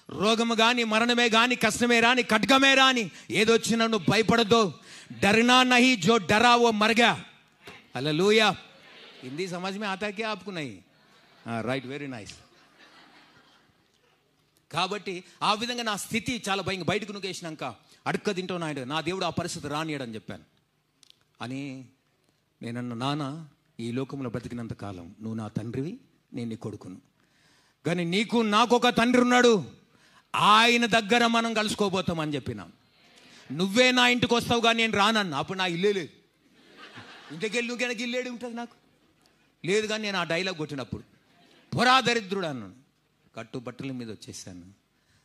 రోగము కానీ, మరణమే కానీ, కష్టమే రాని, ఖడ్గమే రాని, ఏదొచ్చినా నువ్వు భయపడద్దు. డరనా నహీ జో డరా ఓ మరగా. హల్లెలూయా. హిందీ సమాజ్ మే ఆతా క్యా ఆప్కు నహీ? Right, very nice. కాబట్టి ఆ విధంగా నా స్థితి చాలా భయంగా, బయటకు నూకేసినాక అడక్క తింటావు నాయుడు, నా దేవుడు ఆ పరిస్థితి రానియడని చెప్పాను. అని నేనన్న, నాన్న ఈ లోకంలో బ్రతికినంత కాలం నువ్వు నా తండ్రివి, నేను నీ కొడుకును, కానీ నీకు నాకొక తండ్రి ఉన్నాడు, ఆయన దగ్గర మనం కలుసుకోబోతామని చెప్పినాం. నువ్వే నా ఇంటికి వస్తావు కానీ నేను రానన్నా. అప్పుడు నా ఇల్లే లేదు, ఇంటికెళ్ళి నువ్వు ఇల్లేడు ఉంటుంది నాకు లేదు. కానీ నేను ఆ డైలాగ్ కొట్టినప్పుడు పొరా దరిద్రుడు అన్నాను. కట్టుబట్టల మీద వచ్చేసాను.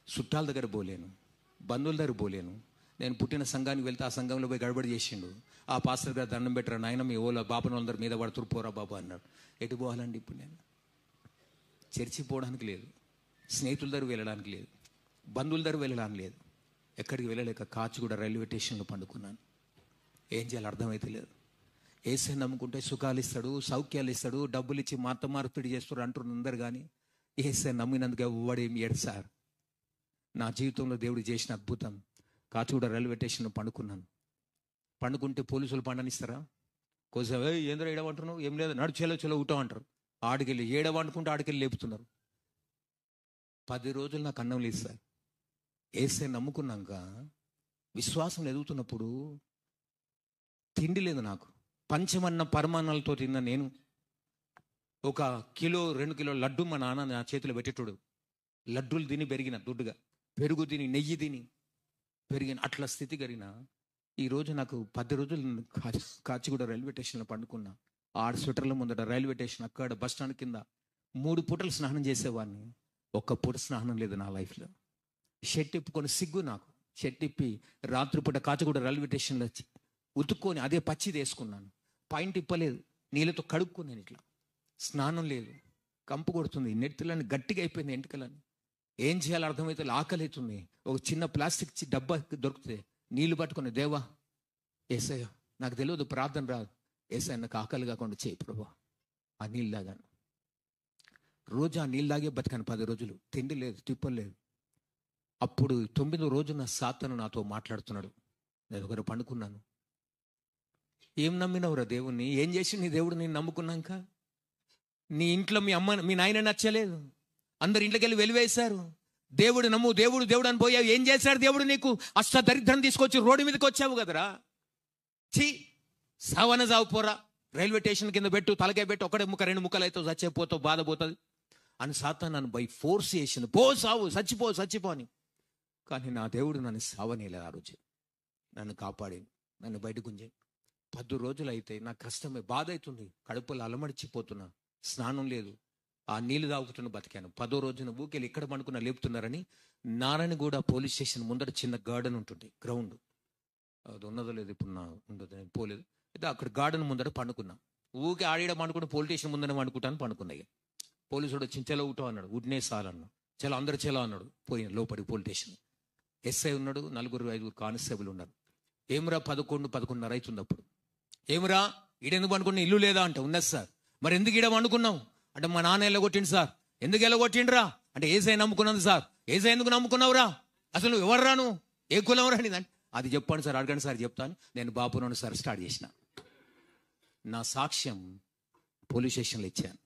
చుట్టాల దగ్గర పోలేను, బంధువుల దగ్గర పోలేను. నేను పుట్టిన సంఘానికి వెళ్తే ఆ సంఘంలో పోయి గడబడి చేసిండు. ఆ పాస్టర్ గారు దండం పెట్టరా నాయన, మీ ఓలో బాపనందరి మీద పడుతురు, పోరా బాబా అన్నాడు. ఎటు పోవాలండి ఇప్పుడు? నేను చర్చి పోవడానికి లేదు, స్నేహితుల దగ్గర వెళ్ళడానికి లేదు, బంధువుల దగ్గర వెళ్ళడానికి లేదు, ఎక్కడికి వెళ్ళలేక కాచిగూడ రైల్వే స్టేషన్లో పండుకున్నాను. ఏం చేయాలి అర్థమైతే లేదు. ఏసై నమ్ముకుంటే సుఖాలు ఇస్తాడు, సౌఖ్యాలు ఇస్తాడు, డబ్బులు ఇచ్చి మార్పిడి చేస్తారు అంటున్నారు అందరు. కానీ ఏసై నమ్మినందుకు ఎవ్వడేమి ఏడు సార్. నా జీవితంలో దేవుడు చేసిన అద్భుతం, కాచిగూడ రైల్వే స్టేషన్లో పండుకున్నాను. పండుకుంటే పోలీసులు పండనిస్తారా? కోసం ఏంద్ర ఏడవంటున్నావు, ఏం లేదు, నడు చెలో ఊటం అంటారు. ఆడికెళ్ళి ఏడవండుకుంటే ఆడికెళ్ళి లేపుతున్నారు. 10 రోజులు నాకు అన్నం లేదు సార్. ఏసై నమ్ముకున్నాక విశ్వాసం ఎదుగుతున్నప్పుడు తిండి లేదు నాకు. పంచమన్న పరమాణాలతో తిన్న నేను 1 కిలో 2 కిలో లడ్డు మా నాన్న నా చేతిలో పెట్టేటోడు. లడ్డూలు తిని పెరిగిన, దుడ్డుగా పెరుగు తిని, నెయ్యి తిని పెరిగిన, అట్లా స్థితి కలిగిన. ఈరోజు నాకు 10 రోజులు కాచిగూడ రైల్వే స్టేషన్లో పండుకున్నా. 6 స్వెటర్ల ముందట రైల్వే స్టేషన్, అక్కడ బస్ స్టాండ్ కింద 3 పూటలు స్నానం చేసేవాడిని. 1 పూట స్నానం లేదు నా లైఫ్లో. షర్ట్ ఇప్పుకొని సిగ్గు నాకు. షర్ట్ ఇప్పి రాత్రిపూట కాచిగూడ రైల్వే స్టేషన్లో వచ్చి ఉతుక్కొని అదే పచ్చిది వేసుకున్నాను. పాయింట్ ఇప్పలేదు, నీళ్ళతో కడుక్కున్నాను. ఇట్లా స్నానం లేదు, కంపు కొడుతుంది, నెత్తులని గట్టిగా అయిపోయింది ఎంటికలని. ఏం చేయాలో అర్థమైతే ఆకలి అవుతుంది. ఒక చిన్న ప్లాస్టిక్ డబ్బా దొరికితే నీళ్లు పట్టుకుని, దేవా ఏసయ్య నాకు తెలియదు, ప్రార్థన రాదు, ఏసయ్య నాకు ఆకలి కాకుండా చేయి ప్రభా. ఆ నీళ్ళు తాగాను. రోజు ఆ నీళ్ళు తాగే బతికాను 10 రోజులు. తిండి లేదు, తిప్పలు లేదు. అప్పుడు 9వ రోజున సాతాను నాతో మాట్లాడుతున్నాడు. నేను ఒకరు పండుకున్నాను. ఏం నమ్మినవురా దేవుణ్ణి? ఏం చేసి నీ దేవుడు నేను నమ్ముకున్నాక? నీ ఇంట్లో మీ అమ్మ మీ నాయన నచ్చలేదు, అందరు ఇంట్లోకి వెళ్ళి వెలివేశారు. దేవుడు నమ్ము, దేవుడు దేవుడు అని పోయావు. ఏం చేశాడు దేవుడు నీకు? అష్ట దరిద్రం తీసుకొచ్చి రోడ్డు మీదకి వచ్చావు కదరా. చీ, సావన సావు పోరా, రైల్వే స్టేషన్ కింద పెట్టు, తలకాయ పెట్టు, 1 ముక్క 2 ముక్కలు అయితే చచ్చిపోతావు, బాధపోతుంది అని సాతాను నన్ను బై ఫోర్స్ చేసింది. పో సావు, చచ్చిపో అని. కానీ నా దేవుడు నన్ను సావనేలేదు. ఆ రోజు నన్ను కాపాడి నన్ను బయట గుంజే. 10 రోజులు అయితే నాకు కష్టమే, బాధ అవుతుంది, కడుపులో అలమడిచిపోతున్నా, స్నానం లేదు, ఆ నీళ్లు తాగుతున్న బతికాను. 10వ రోజున ఊకెళ్ళి ఇక్కడ పండుకున్న లేపుతున్నారని నారాయణగూడ పోలీస్ స్టేషన్ ముందర చిన్న గార్డెన్ ఉంటుంది, గ్రౌండ్. అది ఉన్నదో లేదు ఇప్పుడు, నా ఉండదు, నేను పోలేదు. అయితే అక్కడ గార్డెన్ ముందర పండుకున్నా. ఊకే ఆడిడ పండుకుని పోలీస్ స్టేషన్ ముందర పండుకుంటాను. పనుకున్నాయి. పోలీసుడు వచ్చి చెల ఊటం అన్నాడు, ఉడ్నే సాలన్నాడు, చెల అందరు చెల అన్నాడు. పోయిన లోపడి పోలీస్ స్టేషన్ ఎస్ఐ ఉన్నాడు, 4-5 కానిస్టేబుల్ ఉన్నారు. ఏమిరా 11-11:30 అవుతుంది అప్పుడు. ఏమిరా ఈడెందుకు పండుకున్న, ఇల్లు లేదా అంటే ఉన్నది సార్. మరి ఎందుకు ఈడ పండుకున్నావు అంటే మా నాన్న ఎల్లగొట్టిండు సార్. ఎందుకు ఎల్లగొట్టిండ్రా అంటే ఏసై నమ్ముకున్నది సార్. ఏసై ఎందుకు నమ్ముకున్నావురా? అసలు నువ్వు ఎవర్రా, నువ్వు ఏ కులం రానిదంటే అది చెప్పండి సార్, అడగండి సార్ చెప్తాను. నేను బాపునోను సార్ స్టార్ట్ చేసిన. నా సాక్ష్యం పోలీస్ స్టేషన్లో ఇచ్చాను.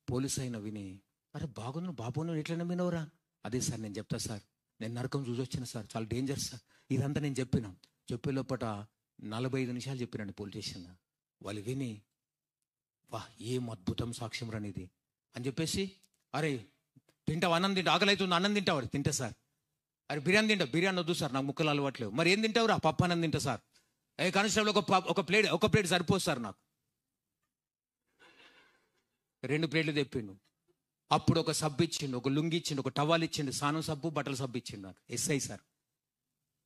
పోలీస్ అయిన విని, అరే బాగుంది బాబు, నువ్వు ఎట్లా నమ్మినవరా? అదే సార్ నేను చెప్తా సార్, నేను నరకం చూసి వచ్చిన సార్, చాలా డేంజర్ సార్, ఇదంతా నేను చెప్పిన. చెప్పే లోపల 45 నిమిషాలు చెప్పినండి పోలీస్ స్టేషన్. వాళ్ళు విని, వా ఏం అద్భుతం సాక్ష్యం రానిది అని చెప్పేసి, అరే తింటావు అన్నం తింటావు, ఆకలి అవుతుంది అన్నం తింటావు? తింటా సార్. అరే బిర్యానీ తింటావు? బిర్యానీ వద్దు సార్, నాకు ముక్కలు అలవాట్లేవు. మరి ఏం తింటావురా? పప్పు అన్నం తింటా సార్. కానిస్టేబుల్ ఒక ప్లేట్ సరిపోదు సార్ నాకు. 2 ప్లేట్లు తెప్పిండు. అప్పుడు ఒక సబ్బు ఇచ్చిండు, ఒక లుంగి ఇచ్చిండు, ఒక టవాల్ ఇచ్చిండు, స్నానం సబ్బు బట్టల సబ్బు ఇచ్చిండు నాకు. SI sir.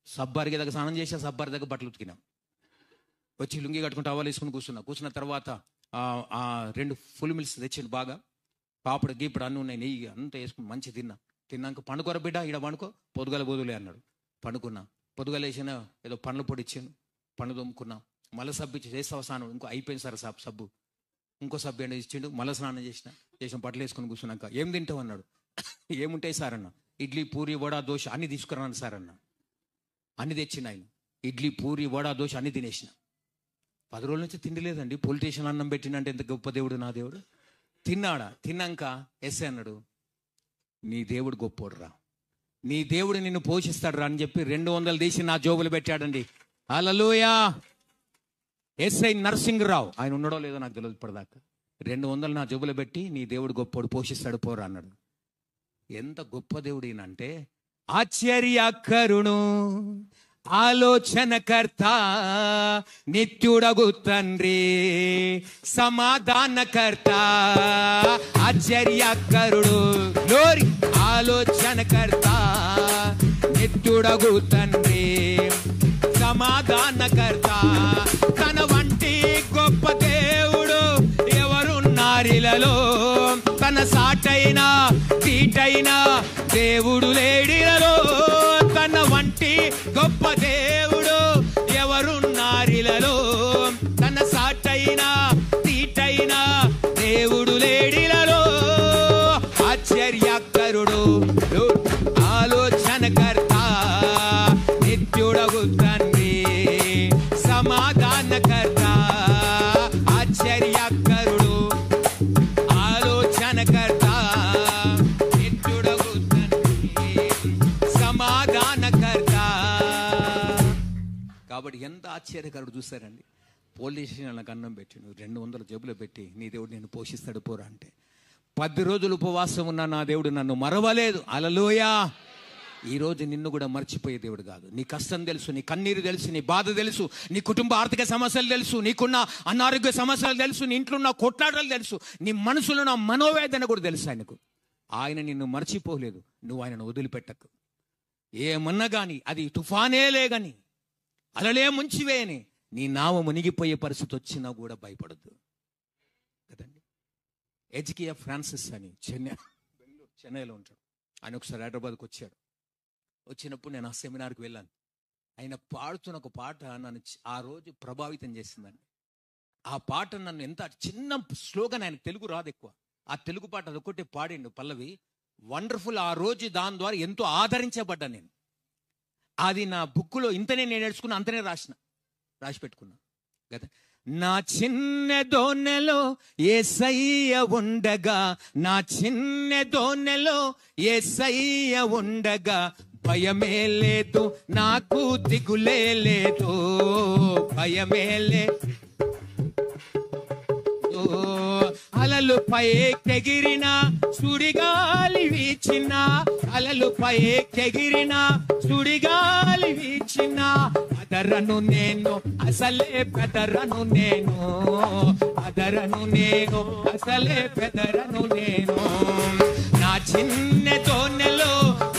సబ్బు అరిగే దగ్గర స్నానం చేసా, సబ్బు అరి దగ్గర బట్టలు ఉతికినా, వచ్చి లుంగి కట్టుకుని టవాల్ వేసుకుని కూర్చున్న తర్వాత 2 ఫుల్ మిల్స్ తెచ్చిండు, బాగా పాపడు గీపుడు అన్నీ ఉన్నాయి, నెయ్యి అంతా వేసుకుని మంచి తిన్నాక పండుకోర బిడ్డ, ఈడ పండుకో, పొద్దుగాల బోదులే అన్నాడు. పండుకున్నా. పొద్దుగాల వేసిన ఏదో పండ్ల పొడి ఇచ్చాను, పండు తోముకున్నా. మళ్ళీ సబ్బు ఇచ్చి చేస్తావా స్నానం? ఇంకో అయిపోయింది సార్ సబ్బు. ఇంకో సబ్బు ఏంటో ఇచ్చిండు, మళ్ళీ స్నానం చేసిన బట్టలు వేసుకొని కూర్చున్నాక, ఏం తింటావు అన్నాడు. ఏముంటాయి సార్ అన్న. ఇడ్లీ పూరి వడ దోశ అన్ని తీసుకురాను సార్ అన్న. అన్ని తెచ్చిన ఆయన. ఇడ్లీ పూరి వడ దోశ అన్ని తినేసిన. 10 రోజుల నుంచి తిండిలేదండి. పోలీస్ స్టేషన్ అన్నం పెట్టినంటే ఎంత గొప్ప దేవుడు నా దేవుడు. తిన్నాడా? తిన్నాక ఎస్ఐ అన్నాడు, నీ దేవుడు గొప్పోడు రా, నీ దేవుడు నిన్ను పోషిస్తాడు రా అని చెప్పి 200 తీసి నా జోబులు పెట్టాడండి. హల్లెలూయా. ఎస్ఐ నరసింగరావు, ఆయన ఉన్నాడో లేదో నాకు తెలియదు ఇప్పటిదాకా. 200 నా జోబులు పెట్టి, నీ దేవుడు గొప్పోడు, పోషిస్తాడు పోరా అన్నాడు. ఎంత గొప్ప దేవుడు ఈయనంటే, ఆశ్చర్యకరుణు, ఆలోచనకర్త, నిత్యుడగు తండ్రి, సమాధానకర్త, ఆశ్చర్యకరుడు, గ్లోరీ, ఆలోచనకర్త, నిత్యుడగు తండ్రి, సమాధానకర్త. తన వంటి గొప్ప దేవుడు ఎవరున్నారిలలో, తన సాటైన తీటైన దేవుడు లేడిలలో. తన వంటి గొప్ప దేవుడు ఎవరున్నారిలలో, తన సాటైన తీటైన దేవుడు లేడిలలో. ఆశ్చర్యకరుడు, ఆలోచనకర్త, నిత్యుడగు తండ్రి, సమాధానకర్త, ఆశ్చర్యకరుడు, ఆలోచనకర్త, నిత్యుడగు తండ్రి, సమాధానకర్త. కాబట్టి ఎంత ఆశ్చర్యకరుడు చూస్తారండి. పోలీస్ స్టేషన్ నాకు అన్నం పెట్టిండు, 200 జేబులో పెట్టి, నీ దేవుడు నేను పోషిస్తాడు పోరా అంటే, 10 రోజులు ఉపవాసం ఉన్న నా దేవుడు నన్ను మరవలేదు. హల్లెలూయా. ఈరోజు నిన్ను కూడా మర్చిపోయే దేవుడు కాదు. నీ కష్టం తెలుసు, నీ కన్నీరు తెలుసు, నీ బాధ తెలుసు, నీ కుటుంబ ఆర్థిక సమస్యలు తెలుసు, నీకున్న అనారోగ్య సమస్యలు తెలుసు, నీ ఇంట్లో ఉన్న కొట్లాటలు తెలుసు, నీ మనసులో ఉన్న మనోవేదన కూడా తెలుసు ఆయనకు. ఆయన నిన్ను మర్చిపోలేదు. నువ్వు ఆయనను వదిలిపెట్టకు. ఏమన్నా కానీ, అది తుఫానేలే గాని, అలలే ముంచివేయని, నీ నావ మునిగిపోయే పరిస్థితి వచ్చినా కూడా భయపడద్దు కదండి. హెచ్కియా ఫ్రాన్సిస్ అని చెన్నైలో ఉంటాడు. ఆయన ఒకసారి హైదరాబాద్కి వచ్చాడు. వచ్చినప్పుడు నేను ఆ సెమినార్కి వెళ్ళాను. ఆయన పాడుతున్న ఒక పాట నన్ను ఆ రోజు ప్రభావితం చేసిందండి. ఆ పాట నన్ను ఎంత చిన్న స్లోగన్, ఆయనకు తెలుగు రాదు ఎక్కువ. ఆ తెలుగు పాట అదొక్కటే పాడిండు పల్లవి, వండర్ఫుల్. ఆ రోజు దాని ద్వారా ఎంతో ఆదరించబడ్డా నేను. అది నా బుక్లో ఇంతనే నేను నేర్చుకున్నా, అంతనే రాసి పెట్టుకున్నా కదా. నా చిన్న దోనెలో యేసయ్య ఉండగా, నా చిన్న దోనెలో యేసయ్య ఉండగా, భయమే లేదు నాకు, దిగులే లేదు, భయమే లేదు. అలలు పైకెగిరిన, సుడిగాలి వీచిన, అలలు పైకెగిరిన, సుడిగాలి వీచిన, అదరను నేను అసలే పెదరను నేను, అదరను నేను అసలే పెదరను నేను. నా చిన్న దోనెలో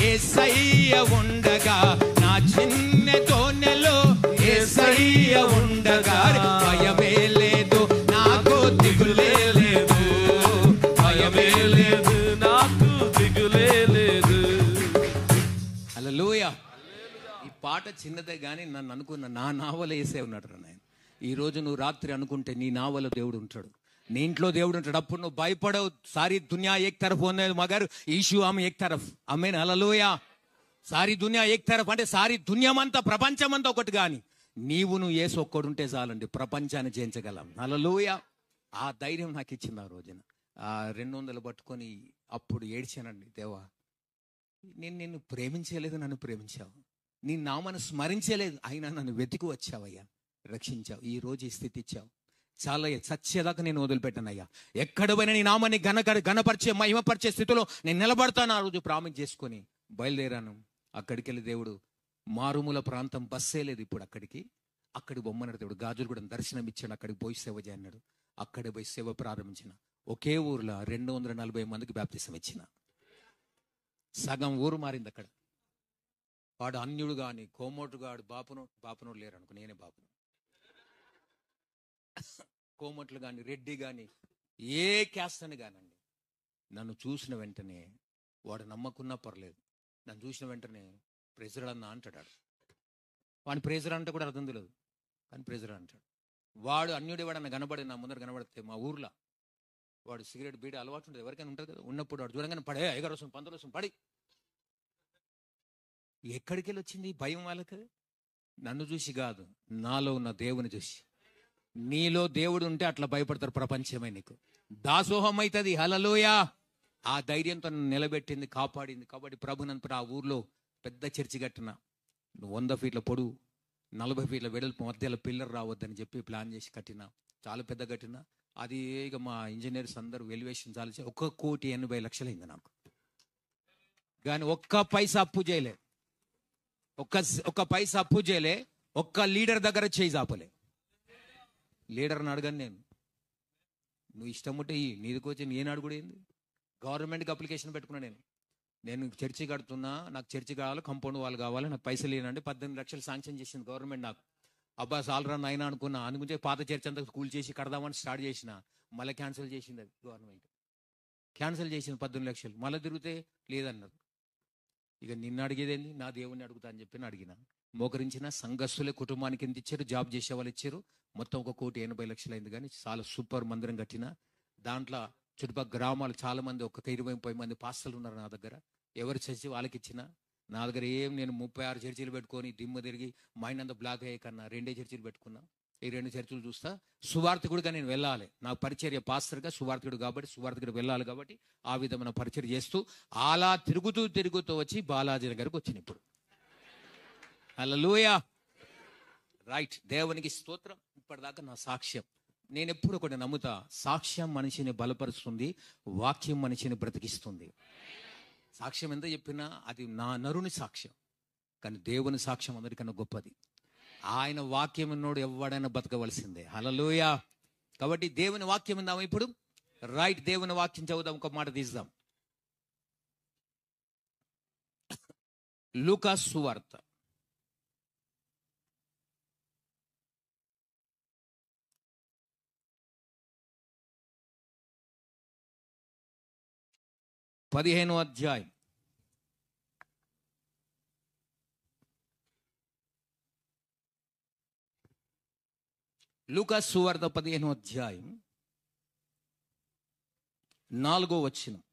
యేసయ్య ఉండగా, నా చిన్న దోనెలో యేసయ్య ఉండగా, భయమే లేదు నాకు, దిగులే లేదు, భయమే లేదు నాకు, దిగులే లేదు. హల్లెలూయా. ఈ పాట చిన్నదే కానీ నన్ను అనుకున్న నా నావల వేసే ఉన్నాడు నాయన. ఈరోజు నువ్వు రాత్రి అనుకుంటే నీ నావల దేవుడు ఉంటాడు, నీ ఇంట్లో దేవుడు ఉంటాడు. అప్పుడు నువ్వు భయపడవు. సారీ దునియా ఏక్ తరఫ్ ఉన్నది మగర్ ఈశు ఆమె ఏక్ తరఫ్. ఆమేన్. హల్లెలూయా. సారీ దునియా ఏక్ తరఫ్ అంటే సారీ దునియామంతా ప్రపంచమంతా ఒకటి కానీ, నువ్వు యేసు ఒక్కడుంటే చాలండి, ప్రపంచాన్ని జయించగలం. హల్లెలూయా. ఆ ధైర్యం నాకు ఇచ్చింది ఆ రోజున. ఆ 200 పట్టుకొని అప్పుడు ఏడ్చానండి, దేవా నిన్ను ప్రేమించలేదు, నన్ను ప్రేమించావు. నీ నామాన్ని స్మరించలేదు, అయినా నన్ను వెతికి వచ్చావయ్యా, రక్షించావు. ఈ రోజు ఈ స్థితి ఇచ్చావు. చాలా సత్యదాకా నేను వదిలిపెట్టానయ్యా. ఎక్కడ పోయినా నీ నామాన్ని గణపరిచే మహిమపరిచే స్థితిలో నేను నిలబడతాను. ఆ రోజు ప్రామిస్ చేసుకొని బయలుదేరాను. అక్కడికి వెళ్ళి దేవుడు మారుమూల ప్రాంతం, బస్సే లేదు ఇప్పుడు అక్కడికి బొమ్మన్నాడు దేవుడు. గాజులు కూడా దర్శనం ఇచ్చాడు. అక్కడికి పోయి సేవ చేయన్నాడు. అక్కడికి పోయి సేవ ప్రారంభించిన. ఒకే ఊర్లో 240 మందికి బాప్తిసం ఇచ్చిన. సగం ఊరు మారింది అక్కడ. వాడు అన్యుడు గాని, కోమోటుగాడు, బాపునోడు లేరు అనుకో, నేనే బాపును. కోమట్లు గాని, రెడ్డి గాని, ఏ క్యాస్ట్ అని కానండి, నన్ను చూసిన వెంటనే వాడు నమ్మకున్నా పర్లేదు, నన్ను చూసిన వెంటనే ప్రెజర్ అన్నా అంటాడు. వాడిని ప్రెజర్ అంటే కూడా అర్థం తెలియదు, కానీ ప్రెజర్ అంటాడు. వాడు అన్యుడే, వాడు అన్న కనబడి నా ముందర కనబడితే, మా ఊర్లో వాడు సిగరెట్ బీడి అలవాటు ఉంటుంది, ఎవరికైనా ఉంటుంది కదా. ఉన్నప్పుడు వాడు చూడగానే పడే, ఐగారు వస్తుంది, 15 వస్తుంది, పడి. ఎక్కడికి వెళ్ళి వచ్చింది భయం వాళ్ళకి? నన్ను చూసి కాదు, నాలో ఉన్న దేవుని చూసి. నీలో దేవుడు ఉంటే అట్లా భయపడతారు ప్రపంచమే నీకు. దాసోహం అవుతుంది. హల్లెలూయా. ఆ ధైర్యంతో నన్ను నిలబెట్టింది, కాపాడింది. కాబట్టి ప్రభునంతా ఆ ఊర్లో పెద్ద చర్చి కట్టిన. 100 ఫీట్ల పొడుగు, 40 ఫీట్ల వెడల్పు, మధ్యలో పిల్లర్ రావద్దని చెప్పి ప్లాన్ చేసి కట్టిన. చాలా పెద్ద కట్టిన. అది ఇక మా ఇంజనీర్స్ అందరూ వెల్యువేషన్ చాలా 1,80,00,000 అయింది నాకు. కానీ ఒక్క పైసా అప్పు చేయలే, ఒక్క పైసా అప్పు చేయలే. ఒక్క లీడర్ దగ్గర చేయి చాపలే. లీడర్ని అడగను నేను, నువ్వు ఇష్టం ఉంటే నీదికి వచ్చి నేను అడుగుడేంది. గవర్నమెంట్కి అప్లికేషన్ పెట్టుకున్నా నేను చర్చి కడుతున్నా, నాకు చర్చి కావాలి, కంపౌండ్ వాళ్ళు కావాలి, నాకు పైసలు లేనండి. 18 లక్షలు శాంక్షన్ చేసింది గవర్నమెంట్ నాకు. అబ్బా సాలరా అయినా అనుకున్నా. అందుకుంటే పాత చర్చ్ అంతా కూల్ చేసి కడదామని స్టార్ట్ చేసిన. మళ్ళీ క్యాన్సిల్ చేసింది, అది గవర్నమెంట్ క్యాన్సిల్ చేసింది. 18 లక్షలు మళ్ళీ తిరిగితే లేదన్నారు. ఇక నిన్ను అడిగేదేంది, నా దేవుణ్ణి అడుగుతా అని చెప్పి అడిగిన. మోకరించిన సంఘస్థులే కుటుంబానికి ఎంత ఇచ్చారు, జాబ్ చేసే వాళ్ళు ఇచ్చారు. మొత్తం 1,80,00,000 అయింది. కానీ చాలా సూపర్ మందిరం కట్టిన. దాంట్లో చుట్టుపక్కల గ్రామాలు చాలా మంది, 20-30 మంది పాస్టర్లు ఉన్నారు నా దగ్గర. ఎవరు చర్చి వాళ్ళకి ఇచ్చిన. నా దగ్గర ఏం, నేను 36 చర్చీలు పెట్టుకొని దిమ్మ తిరిగి మైండ్ అంతా బ్లాక్ అయ్యే కన్నా 2 చర్చీలు పెట్టుకున్నా. ఈ 2 చర్చలు చూస్తా. సువార్థకుడిగా నేను వెళ్ళాలి, నా పరిచర్య పాస్టర్గా సువార్థకుడు కాబట్టి సువార్థకుడు వెళ్ళాలి. కాబట్టి ఆ విధమైన పరిచర్య చేస్తూ అలా తిరుగుతూ వచ్చి బాలాజీ నగర్కి వచ్చిన. ఇప్పుడు హల్లెలూయా. రైట్, దేవునికి స్తోత్రం. ఇప్పటిదాకా నా సాక్ష్యం. నేను ఎప్పుడు ఒకటి నమ్ముతా, సాక్ష్యం మనిషిని బలపరుస్తుంది, వాక్యం మనిషిని బ్రతికిస్తుంది. సాక్ష్యం ఎంత చెప్పినా అది నా నరుని సాక్ష్యం, కానీ దేవుని సాక్ష్యం అందరికన్నా గొప్పది. ఆయన వాక్యం ఉన్నోడు ఎవడైనా బతకవలసిందే. హల్లెలూయా. కాబట్టి దేవుని వాక్యం విందాం ఇప్పుడు. రైట్, దేవుని వాక్యం చదువుదాం. ఒక మాట తీద్దాం. లూకా సువార్త 15వ అధ్యాయం. లూకా సువార్త 15వ అధ్యాయం 4వ వచనం.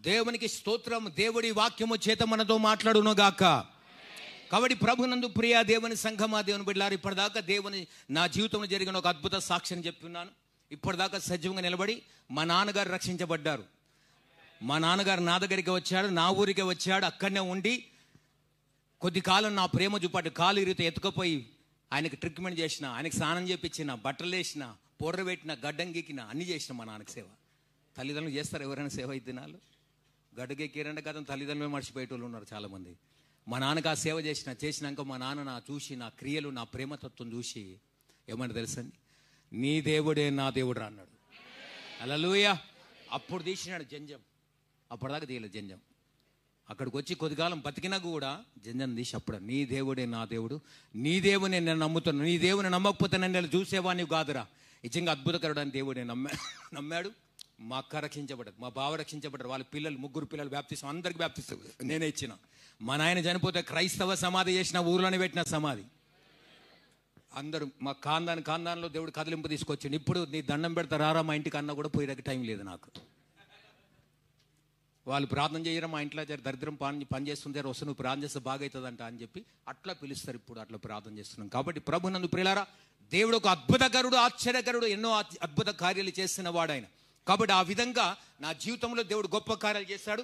దేవునికి స్తోత్రం. దేవుడి వాక్యము చేత మనతో మాట్లాడును గాక. కాబట్టి ప్రభునందు ప్రియ దేవుని సంఘమా, దేవుని బిడ్డలారా, ఇప్పటిదాకా దేవుని నా జీవితంలో జరిగిన ఒక అద్భుత సాక్ష్యం చెప్తున్నాను. ఇప్పటిదాకా సజీవంగా నిలబడి మా నాన్నగారు రక్షించబడ్డారు. మా నాన్నగారు నా దగ్గరికి వచ్చాడు, నా ఊరికి వచ్చాడు. అక్కడనే ఉండి కొద్ది కాలం నా ప్రేమ చూపాటు. కాలు ఇరిగితే ఎత్తుకుపోయి ఆయనకి ట్రీట్మెంట్ చేసిన, ఆయనకి స్నానం చేపించిన, బట్టలు వేసిన, పొర్ర పెట్టిన, గడ్డం గీకిన, అన్ని చేసిన. మా నాన్నకి సేవ తల్లిదండ్రులు చేస్తారు ఎవరైనా సేవ అయితే నాలు. గడ్డకెక్కిరంటే కదా తల్లిదండ్రులు మర్చిపోయేటోళ్ళు ఉన్నారు చాలామంది. మా నాన్నకు ఆ సేవ చేసినాక మా నాన్న నా చూసి, నా క్రియలు, నా ప్రేమతత్వం చూసి ఏమన్నా తెలుసండి, నీ దేవుడే నా దేవుడు అన్నాడు. హల్లెలూయా. అప్పుడు తీసినాడు జంజం. అప్పటిదాకా తీయలేదు జంజం. అక్కడికి వచ్చి కొద్దికాలం బతికినా కూడా జంజం తీసి అప్పుడు, నీ దేవుడే నా దేవుడు, నీ దేవుని నేను నమ్ముతున్నాను, నీ దేవుని నమ్మకపోతే నన్ను చూసేవాడిని కాదురా. నిజంగా అద్భుతకరుడని దేవుడే నమ్మాడు. మా అక్క రక్షించబడ్డది, మా బావ రక్షించబడ్డారు, వాళ్ళ పిల్లలు 3 పిల్లలు బ్యాప్తిసం, అందరికి బ్యాప్తిసం నేనే ఇచ్చిన. మా నాయన చనిపోతే క్రైస్తవ సమాధి చేసిన, ఊర్లోనే పెట్టిన సమాధి. అందరూ మా కాందాన్లో దేవుడు కదిలింపు తీసుకొచ్చిండు. ఇప్పుడు నీ దండం పెడతా రారా మా ఇంటికి అన్న కూడా పోయేదానికి టైం లేదు నాకు. వాళ్ళు ప్రార్థన చేయరా, మా ఇంట్లో దరిద్రం పని చేస్తుంది, వస్తే నువ్వు ప్రార్థన చేస్తే బాగా అవుతుందంట అని చెప్పి అట్లా పిలుస్తారు. ఇప్పుడు అట్లా ప్రార్థన చేస్తున్నాం. కాబట్టి ప్రభునందు ప్రియులారా, దేవుడు ఒక అద్భుతకరుడు, ఆశ్చర్యకరుడు, ఎన్నో అద్భుత కార్యాలు చేస్తున్న వాడు ఆయన. కాబట్టి ఆ విధంగా నా జీవితంలో దేవుడు గొప్ప కార్యాలు చేశాడు.